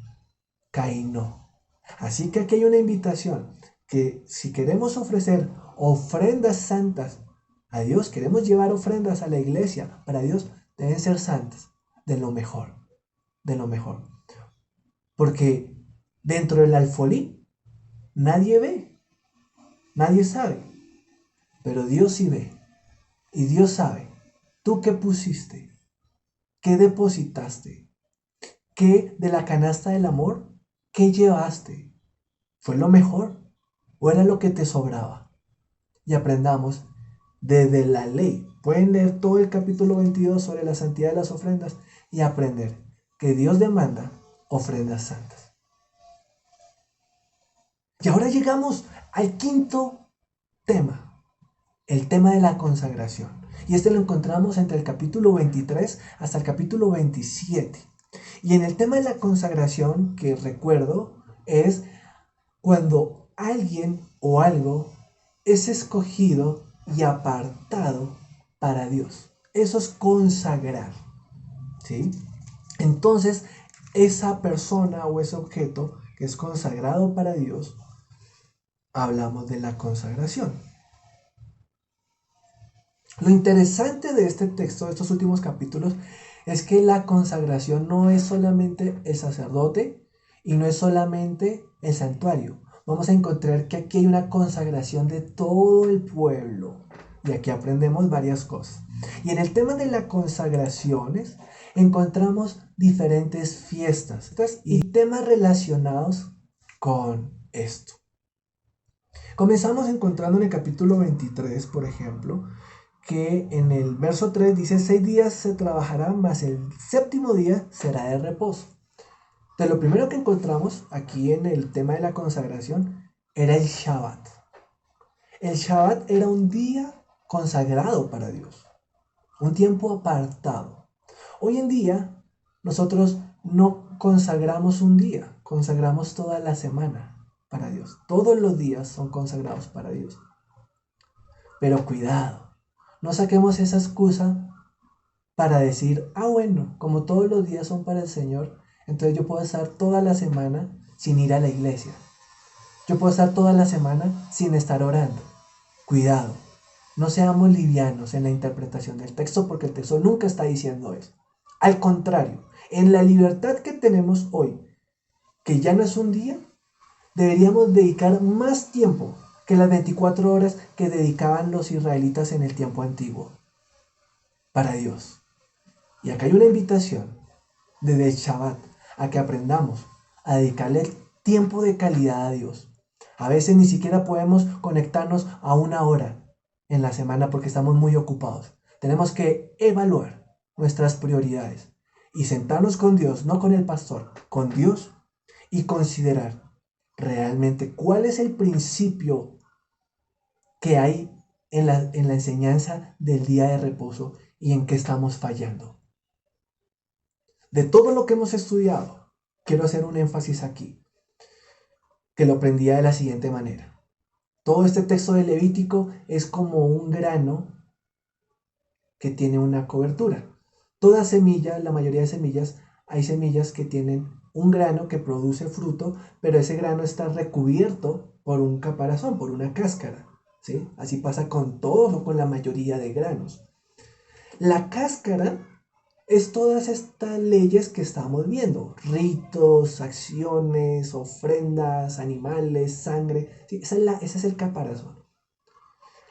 Caín no. Así que aquí hay una invitación, que si queremos ofrecer ofrendas santas a Dios, queremos llevar ofrendas a la iglesia para Dios, deben ser santas, de lo mejor, de lo mejor. Porque dentro del alfolí nadie ve, nadie sabe, pero Dios sí ve. Y Dios sabe, tú qué pusiste, qué depositaste, qué de la canasta del amor, qué llevaste. ¿Fue lo mejor o era lo que te sobraba? Y aprendamos desde la ley. Pueden leer todo el capítulo 22 sobre la santidad de las ofrendas y aprender que Dios demanda ofrendas santas. Y ahora llegamos al quinto tema, el tema de la consagración. Y este lo encontramos entre el capítulo 23 hasta el capítulo 27. Y en el tema de la consagración que recuerdo es cuando alguien o algo es escogido y apartado para Dios. Eso es consagrar, ¿sí? Entonces, esa persona o ese objeto que es consagrado para Dios, hablamos de la consagración. Lo interesante de este texto, de estos últimos capítulos, es que la consagración no es solamente el sacerdote y no es solamente el santuario. Vamos a encontrar que aquí hay una consagración de todo el pueblo. Y aquí aprendemos varias cosas. Y en el tema de las consagraciones encontramos diferentes fiestas y temas relacionados con esto. Comenzamos encontrando en el capítulo 23, por ejemplo, que en el verso 3 dice: 6 días se trabajará, mas el séptimo día será de reposo. Entonces, lo primero que encontramos aquí en el tema de la consagración era el Shabbat. El Shabbat era un día consagrado para Dios, un tiempo apartado. Hoy en día nosotros no consagramos un día, consagramos toda la semana para Dios. Todos los días son consagrados para Dios. Pero cuidado, no saquemos esa excusa para decir: bueno, como todos los días son para el Señor, entonces yo puedo estar toda la semana sin ir a la iglesia. Yo puedo estar toda la semana sin estar orando. Cuidado, no seamos livianos en la interpretación del texto, porque el texto nunca está diciendo eso. Al contrario, en la libertad que tenemos hoy, que ya no es un día, deberíamos dedicar más tiempo que las 24 horas que dedicaban los israelitas en el tiempo antiguo para Dios. Y acá hay una invitación desde el Shabbat a que aprendamos a dedicarle tiempo de calidad a Dios. A veces ni siquiera podemos conectarnos a una hora en la semana porque estamos muy ocupados. Tenemos que evaluar nuestras prioridades y sentarnos con Dios, no con el pastor, con Dios, y considerar realmente cuál es el principio que hay en la enseñanza del día de reposo y en qué estamos fallando. De todo lo que hemos estudiado, quiero hacer un énfasis aquí, que lo aprendía de la siguiente manera. Todo este texto de Levítico es como un grano que tiene una cobertura. Toda semilla, la mayoría de semillas, hay semillas que tienen un grano que produce fruto, pero ese grano está recubierto por un caparazón, por una cáscara, ¿sí? Así pasa con todos o con la mayoría de granos. La cáscara es todas estas leyes que estamos viendo: ritos, acciones, ofrendas, animales, sangre. Sí, ese es el caparazón.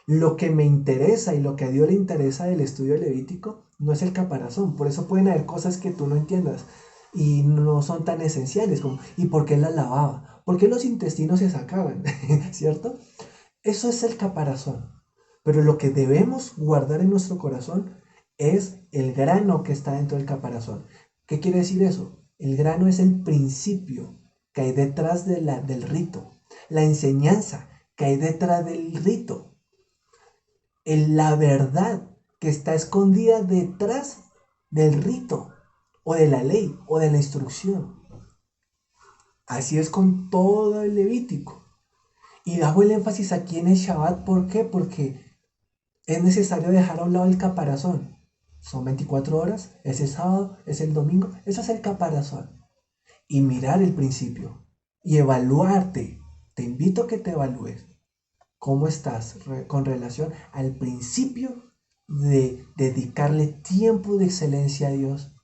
Lo que me interesa y lo que a Dios le interesa del estudio levítico no es el caparazón. Por eso pueden haber cosas que tú no entiendas y no son tan esenciales como: ¿y por qué la lavaba? ¿Por qué los intestinos se sacaban? ¿Cierto? Eso es el caparazón. Pero lo que debemos guardar en nuestro corazón es el grano que está dentro del caparazón. ¿Qué quiere decir eso? El grano es el principio que hay detrás del rito, la enseñanza que hay detrás del rito, la verdad que está escondida detrás del rito o de la ley o de la instrucción. Así es con todo el Levítico. Y hago el énfasis aquí en el Shabbat. ¿Por qué? Porque es necesario dejar a un lado el caparazón. Son 24 horas, es el sábado, es el domingo, eso es el caparazón. Y mirar el principio y evaluarte. Te invito a que te evalúes cómo estás con relación al principio de dedicarle tiempo de excelencia a Dios,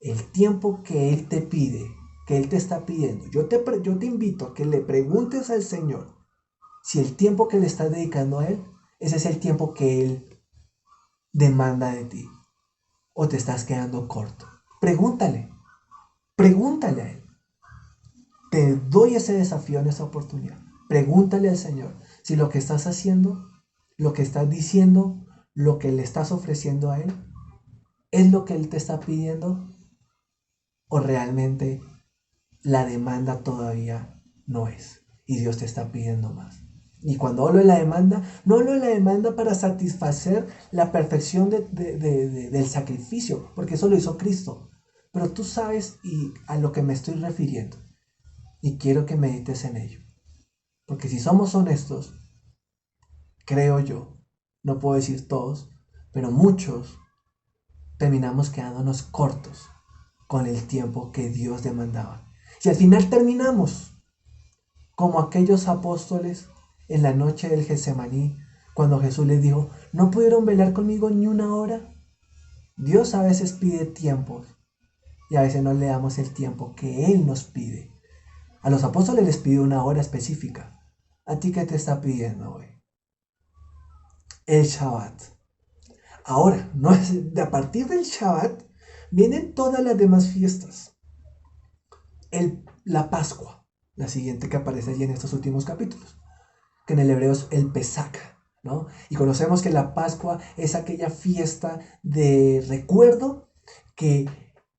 el tiempo que Él te pide, que Él te está pidiendo. Yo te invito a que le preguntes al Señor si el tiempo que le estás dedicando a Él, ese es el tiempo que Él demanda de ti, o te estás quedando corto. Pregúntale, pregúntale a Él. Te doy ese desafío en esta oportunidad. Pregúntale al Señor si lo que estás haciendo, lo que estás diciendo, lo que le estás ofreciendo a Él, es lo que Él te está pidiendo, o realmente la demanda todavía no es y Dios te está pidiendo más. Y cuando hablo de la demanda, no hablo de la demanda para satisfacer la perfección del sacrificio, porque eso lo hizo Cristo. Pero tú sabes y a lo que me estoy refiriendo. Y quiero que medites en ello. Porque si somos honestos, creo yo, no puedo decir todos, pero muchos terminamos quedándonos cortos con el tiempo que Dios demandaba. Y al final terminamos como aquellos apóstoles en la noche del Getsemaní, cuando Jesús les dijo, ¿no pudieron velar conmigo ni una hora? Dios a veces pide tiempos y a veces no le damos el tiempo que Él nos pide. A los apóstoles les pidió una hora específica. ¿A ti qué te está pidiendo hoy? El Shabbat. Ahora, no es, a partir del Shabbat vienen todas las demás fiestas. La Pascua, la siguiente que aparece allí en estos últimos capítulos, que en el hebreo es el Pesach, ¿no? Y conocemos que la Pascua es aquella fiesta de recuerdo que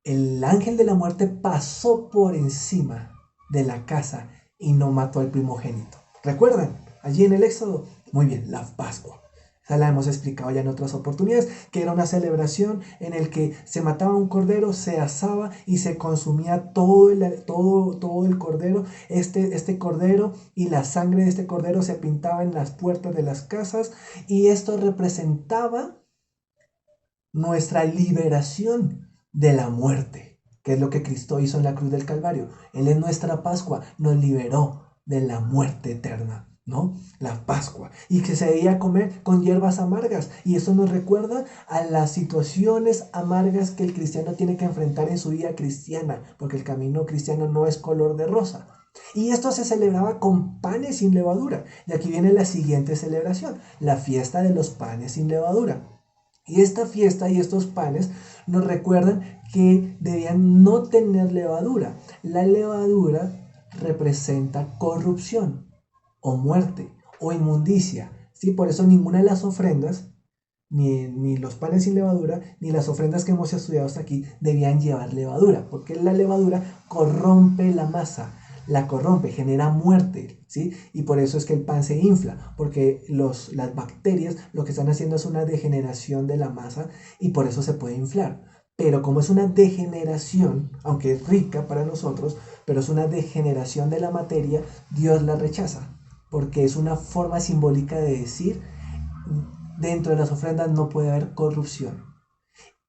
el ángel de la muerte pasó por encima de la casa y no mató al primogénito. ¿Recuerdan? Allí en el Éxodo. Muy bien, la Pascua. Esa la hemos explicado ya en otras oportunidades, que era una celebración en el que se mataba un cordero, se asaba y se consumía todo el cordero. Este cordero y la sangre de este cordero se pintaba en las puertas de las casas y esto representaba nuestra liberación de la muerte, que es lo que Cristo hizo en la cruz del Calvario. Él es nuestra Pascua, nos liberó de la muerte eterna, ¿no? La Pascua. Y que se debía comer con hierbas amargas. Y eso nos recuerda a las situaciones amargas que el cristiano tiene que enfrentar en su vida cristiana, porque el camino cristiano no es color de rosa. Y esto se celebraba con panes sin levadura. Y aquí viene la siguiente celebración, la fiesta de los panes sin levadura. Y esta fiesta y estos panes nos recuerdan que debían no tener levadura. La levadura representa corrupción o muerte o inmundicia, ¿sí? Por eso ninguna de las ofrendas, ni los panes sin levadura, ni las ofrendas que hemos estudiado hasta aquí, debían llevar levadura, porque la levadura corrompe la masa, la corrompe, genera muerte, ¿sí? Y por eso es que el pan se infla, porque las bacterias lo que están haciendo es una degeneración de la masa y por eso se puede inflar. Pero como es una degeneración, aunque es rica para nosotros, pero es una degeneración de la materia, Dios la rechaza, porque es una forma simbólica de decir, dentro de las ofrendas no puede haber corrupción.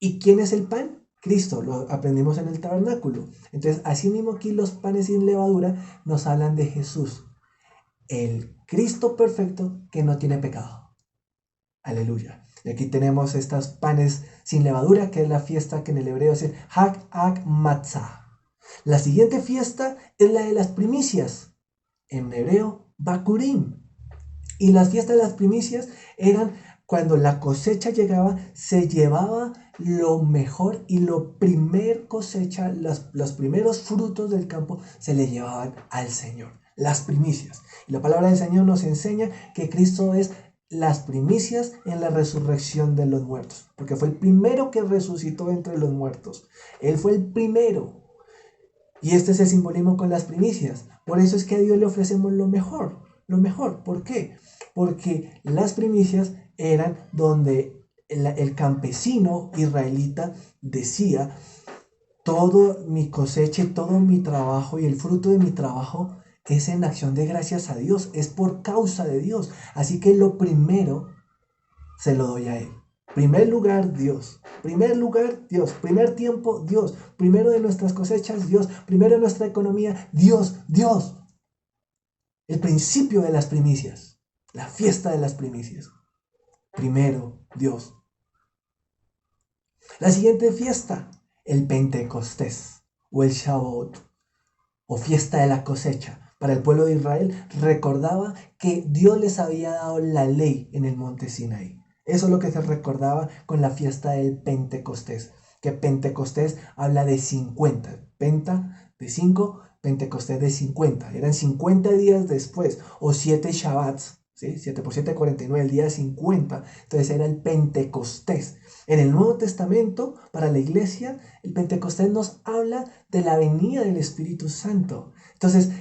¿Y quién es el pan? Cristo, lo aprendimos en el tabernáculo. Entonces, así mismo aquí los panes sin levadura nos hablan de Jesús, el Cristo perfecto que no tiene pecado. Aleluya. Y aquí tenemos estos panes sin levadura, que es la fiesta que en el hebreo es el Hag Matzah. La siguiente fiesta es la de las primicias, en hebreo Bakurim. Y las fiestas de las primicias eran cuando la cosecha llegaba, se llevaba lo mejor y lo primer cosecha, los primeros frutos del campo se le llevaban al Señor, las primicias. Y la palabra del Señor nos enseña que Cristo es las primicias en la resurrección de los muertos, porque fue el primero que resucitó entre los muertos. Él fue el primero. Y este es el simbolismo con las primicias. Por eso es que a Dios le ofrecemos lo mejor. Lo mejor. ¿Por qué? Porque las primicias eran donde el campesino israelita decía, todo mi cosecha, todo mi trabajo y el fruto de mi trabajo es en acción de gracias a Dios, es por causa de Dios. Así que lo primero se lo doy a Él. Primer lugar, Dios. Primer lugar, Dios. Primer tiempo, Dios. Primero de nuestras cosechas, Dios. Primero de nuestra economía, Dios, Dios. El principio de las primicias. La fiesta de las primicias. Primero, Dios. La siguiente fiesta, el Pentecostés o el Shavuot o fiesta de la cosecha. Para el pueblo de Israel recordaba que Dios les había dado la ley en el monte Sinaí. Eso es lo que se recordaba con la fiesta del Pentecostés. Que Pentecostés habla de 50. Penta de 5, Pentecostés de 50. Eran 50 días después o 7 Shabbats. ¿Sí? 7 por 7, 49, el día 50. Entonces era el Pentecostés. En el Nuevo Testamento, para la iglesia, el Pentecostés nos habla de la venida del Espíritu Santo. Entonces,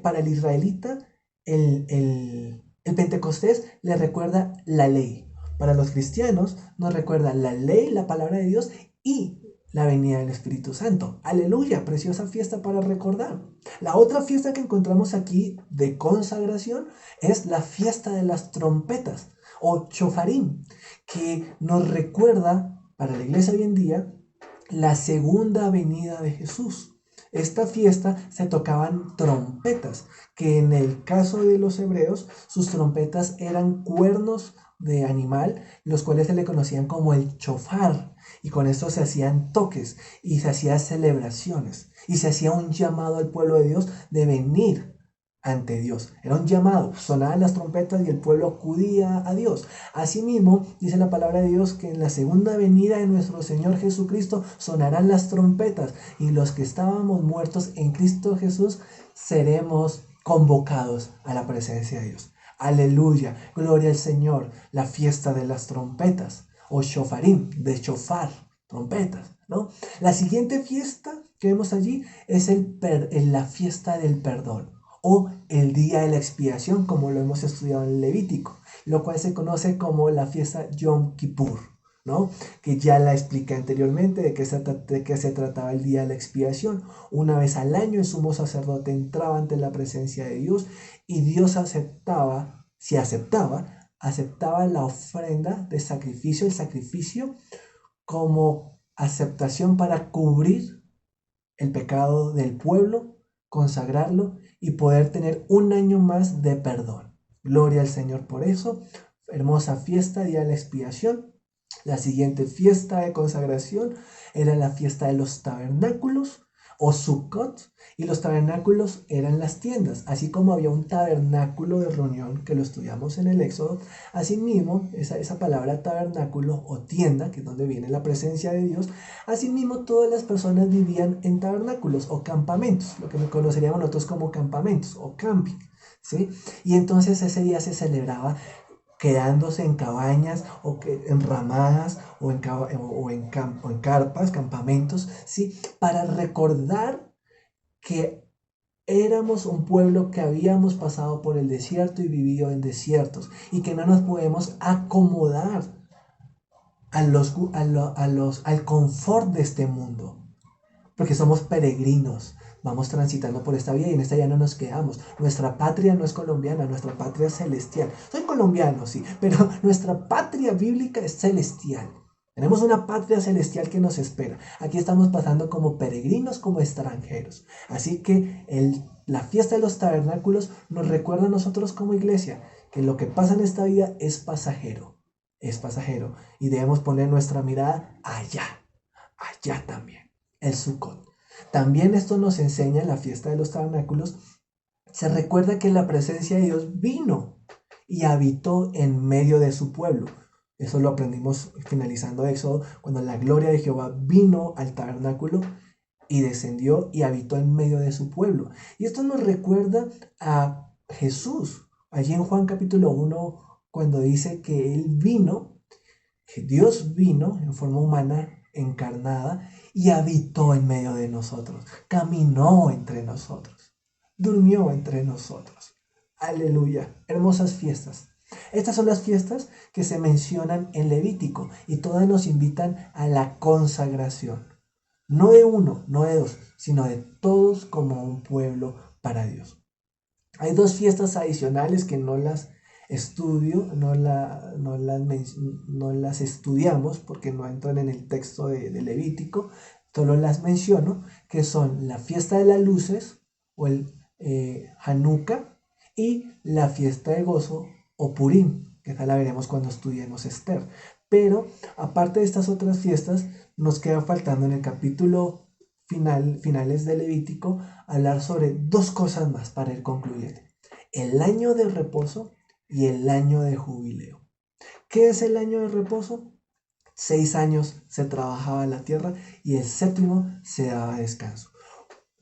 para el israelita, el Pentecostés le recuerda la ley. Para los cristianos, nos recuerda la ley, la palabra de Dios y la venida del Espíritu Santo. Aleluya, preciosa fiesta para recordar. La otra fiesta que encontramos aquí de consagración es la fiesta de las trompetas o chofarín, que nos recuerda para la iglesia hoy en día la segunda venida de Jesús. Esta fiesta se tocaban trompetas, que en el caso de los hebreos, sus trompetas eran cuernos de animal, los cuales se le conocían como el chofar, y con esto se hacían toques y se hacían celebraciones y se hacía un llamado al pueblo de Dios de venir ante Dios. Era un llamado, sonaban las trompetas y el pueblo acudía a Dios. Asimismo, dice la palabra de Dios que en la segunda venida de nuestro Señor Jesucristo sonarán las trompetas y los que estábamos muertos en Cristo Jesús seremos convocados a la presencia de Dios. Aleluya, gloria al Señor, la fiesta de las trompetas o shofarim, de shofar, trompetas, ¿no? La siguiente fiesta que vemos allí es la fiesta del perdón o el día de la expiación, como lo hemos estudiado en Levítico, lo cual se conoce como la fiesta Yom Kippur, ¿no? Que ya la expliqué anteriormente de qué se trataba el día de la expiación. Una vez al año el sumo sacerdote entraba ante la presencia de Dios y Dios aceptaba, si aceptaba la ofrenda de sacrificio, el sacrificio como aceptación para cubrir el pecado del pueblo, consagrarlo y poder tener un año más de perdón. Gloria al Señor por eso. Hermosa fiesta, día de la expiación. La siguiente fiesta de consagración era la fiesta de los tabernáculos o Sukkot, y los tabernáculos eran las tiendas, así como había un tabernáculo de reunión que lo estudiamos en el Éxodo. Asimismo, esa palabra tabernáculo o tienda, que es donde viene la presencia de Dios, asimismo todas las personas vivían en tabernáculos o campamentos, lo que conoceríamos nosotros como campamentos o camping, ¿sí? Y entonces ese día se celebraba quedándose en cabañas en ramadas o en carpas, campamentos, ¿sí? Para recordar que éramos un pueblo que habíamos pasado por el desierto y vivido en desiertos y que no nos podemos acomodar al confort de este mundo, porque somos peregrinos. Vamos transitando por esta vida y en esta ya no nos quedamos. Nuestra patria no es colombiana, nuestra patria es celestial. Soy colombiano, sí, pero nuestra patria bíblica es celestial. Tenemos una patria celestial que nos espera. Aquí estamos pasando como peregrinos, como extranjeros. Así que la fiesta de los tabernáculos nos recuerda a nosotros como iglesia que lo que pasa en esta vida es pasajero. Es pasajero. Y debemos poner nuestra mirada allá, allá también, el Sukkot. También esto nos enseña en la fiesta de los tabernáculos. Se recuerda que la presencia de Dios vino y habitó en medio de su pueblo. Eso lo aprendimos finalizando Éxodo, cuando la gloria de Jehová vino al tabernáculo y descendió y habitó en medio de su pueblo. Y esto nos recuerda a Jesús, allí en Juan capítulo 1, cuando dice que Él vino, que Dios vino en forma humana, encarnada, y habitó en medio de nosotros, caminó entre nosotros, durmió entre nosotros. Aleluya, hermosas fiestas. Estas son las fiestas que se mencionan en Levítico y todas nos invitan a la consagración. No de uno, no de dos, sino de todos como un pueblo para Dios. Hay dos fiestas adicionales que no las estudio, no las estudiamos porque no entran en el texto de Levítico, solo las menciono, que son la fiesta de las luces o el Hanukkah y la fiesta de gozo o Purim, que esa la veremos cuando estudiemos Esther. Pero aparte de estas otras fiestas, nos queda faltando en el capítulo finales de Levítico hablar sobre dos cosas más para ir concluyendo. El año de reposo y el año de jubileo. ¿Qué es el año de reposo? 6 años se trabajaba la tierra y el séptimo se daba descanso.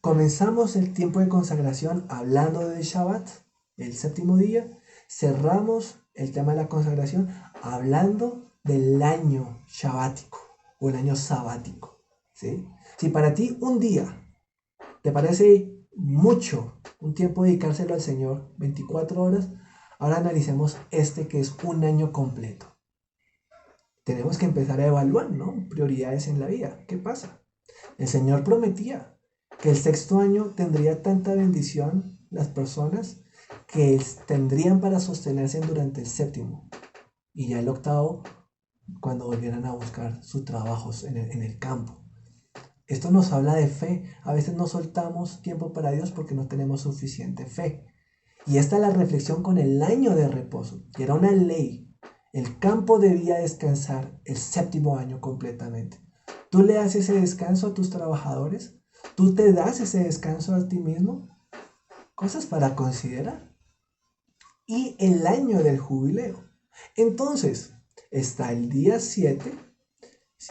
Comenzamos el tiempo de consagración hablando del Shabbat, el séptimo día. Cerramos el tema de la consagración hablando del año shabático o el año sabático. ¿Sí? Si para ti un día te parece mucho un tiempo dedicárselo al Señor, 24 horas, ahora analicemos este que es un año completo. Tenemos que empezar a evaluar, ¿no? Prioridades en la vida. ¿Qué pasa? El Señor prometía que el sexto año tendría tanta bendición las personas que tendrían para sostenerse durante el séptimo. Y ya el octavo, cuando volvieran a buscar sus trabajos en el campo. Esto nos habla de fe. A veces no soltamos tiempo para Dios porque no tenemos suficiente fe. Y esta es la reflexión con el año de reposo, que era una ley. El campo debía descansar el séptimo año completamente. ¿Tú le das ese descanso a tus trabajadores? ¿Tú te das ese descanso a ti mismo? Cosas para considerar. Y el año del jubileo. Entonces, está el día 7.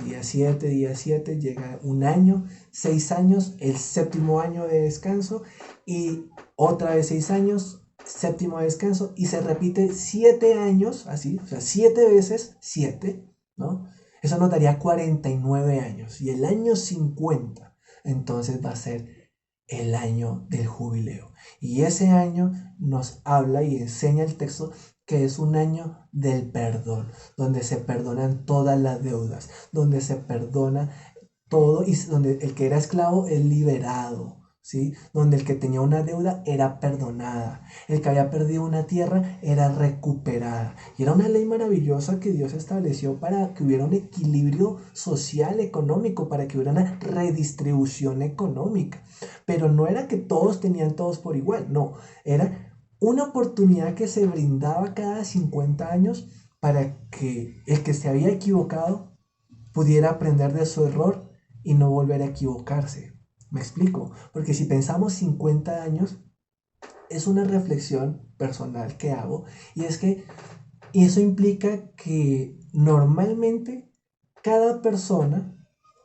Día 7, llega un año, 6 años, el séptimo año de descanso y otra vez 6 años, séptimo de descanso y se repite 7 años, así, o sea, 7 veces 7, ¿no? Eso nos daría 49 años y el año 50 entonces va a ser el año del jubileo. Y ese año nos habla y enseña el texto que es un año del perdón, donde se perdonan todas las deudas, donde se perdona todo y donde el que era esclavo es liberado, ¿sí? Donde el que tenía una deuda era perdonada, el que había perdido una tierra era recuperada. Y era una ley maravillosa que Dios estableció para que hubiera un equilibrio social, económico, para que hubiera una redistribución económica. Pero no era que todos tenían todos por igual, no, era una oportunidad que se brindaba cada 50 años para que el que se había equivocado pudiera aprender de su error y no volver a equivocarse. ¿Me explico? Porque si pensamos 50 años, es una reflexión personal que hago y es que eso implica que normalmente cada persona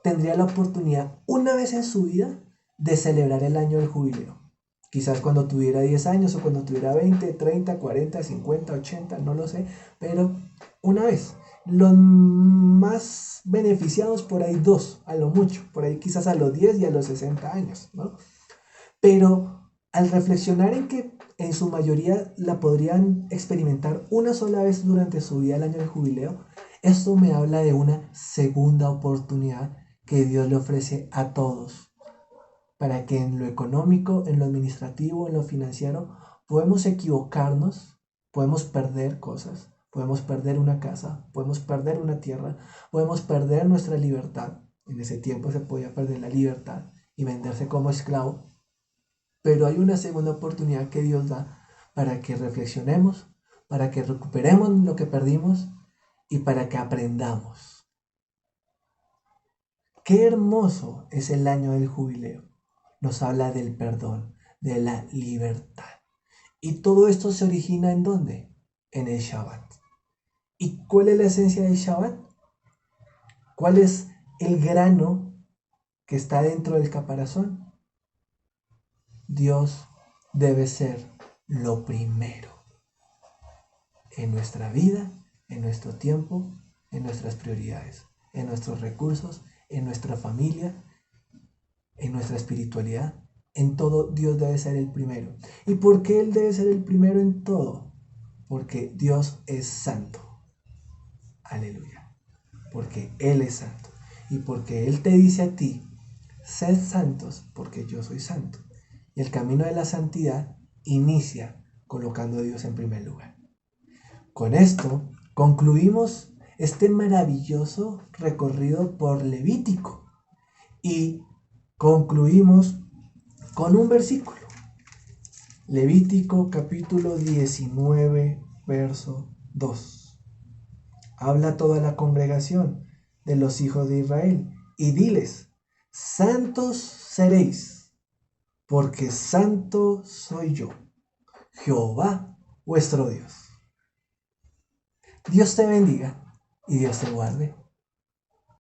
tendría la oportunidad una vez en su vida de celebrar el año del jubileo. Quizás cuando tuviera 10 años o cuando tuviera 20, 30, 40, 50, 80, no lo sé, pero una vez. Los más beneficiados por ahí dos, a lo mucho, por ahí quizás a los 10 y a los 60 años, ¿no? Pero al reflexionar en que en su mayoría la podrían experimentar una sola vez durante su vida el año del jubileo, esto me habla de una segunda oportunidad que Dios le ofrece a todos para que en lo económico, en lo administrativo, en lo financiero, podemos equivocarnos, podemos perder cosas, podemos perder una casa, podemos perder una tierra, podemos perder nuestra libertad. En ese tiempo se podía perder la libertad y venderse como esclavo, pero hay una segunda oportunidad que Dios da para que reflexionemos, para que recuperemos lo que perdimos y para que aprendamos. Qué hermoso es el año del jubileo. Nos habla del perdón, de la libertad. Y todo esto se origina ¿en dónde? En el Shabbat. ¿Y cuál es la esencia del Shabbat? ¿Cuál es el grano que está dentro del caparazón? Dios debe ser lo primero en nuestra vida, en nuestro tiempo, en nuestras prioridades, en nuestros recursos, en nuestra familia, en nuestra espiritualidad. En todo Dios debe ser el primero. ¿Y por qué Él debe ser el primero en todo? Porque Dios es santo. Aleluya. Porque Él es santo. Y porque Él te dice a ti, sed santos porque yo soy santo. Y el camino de la santidad inicia colocando a Dios en primer lugar. Con esto concluimos este maravilloso recorrido por Levítico y concluimos con un versículo. Levítico capítulo 19, verso 2. Habla a toda la congregación de los hijos de Israel y diles: santos seréis, porque santo soy yo, Jehová vuestro Dios. Dios te bendiga y Dios te guarde.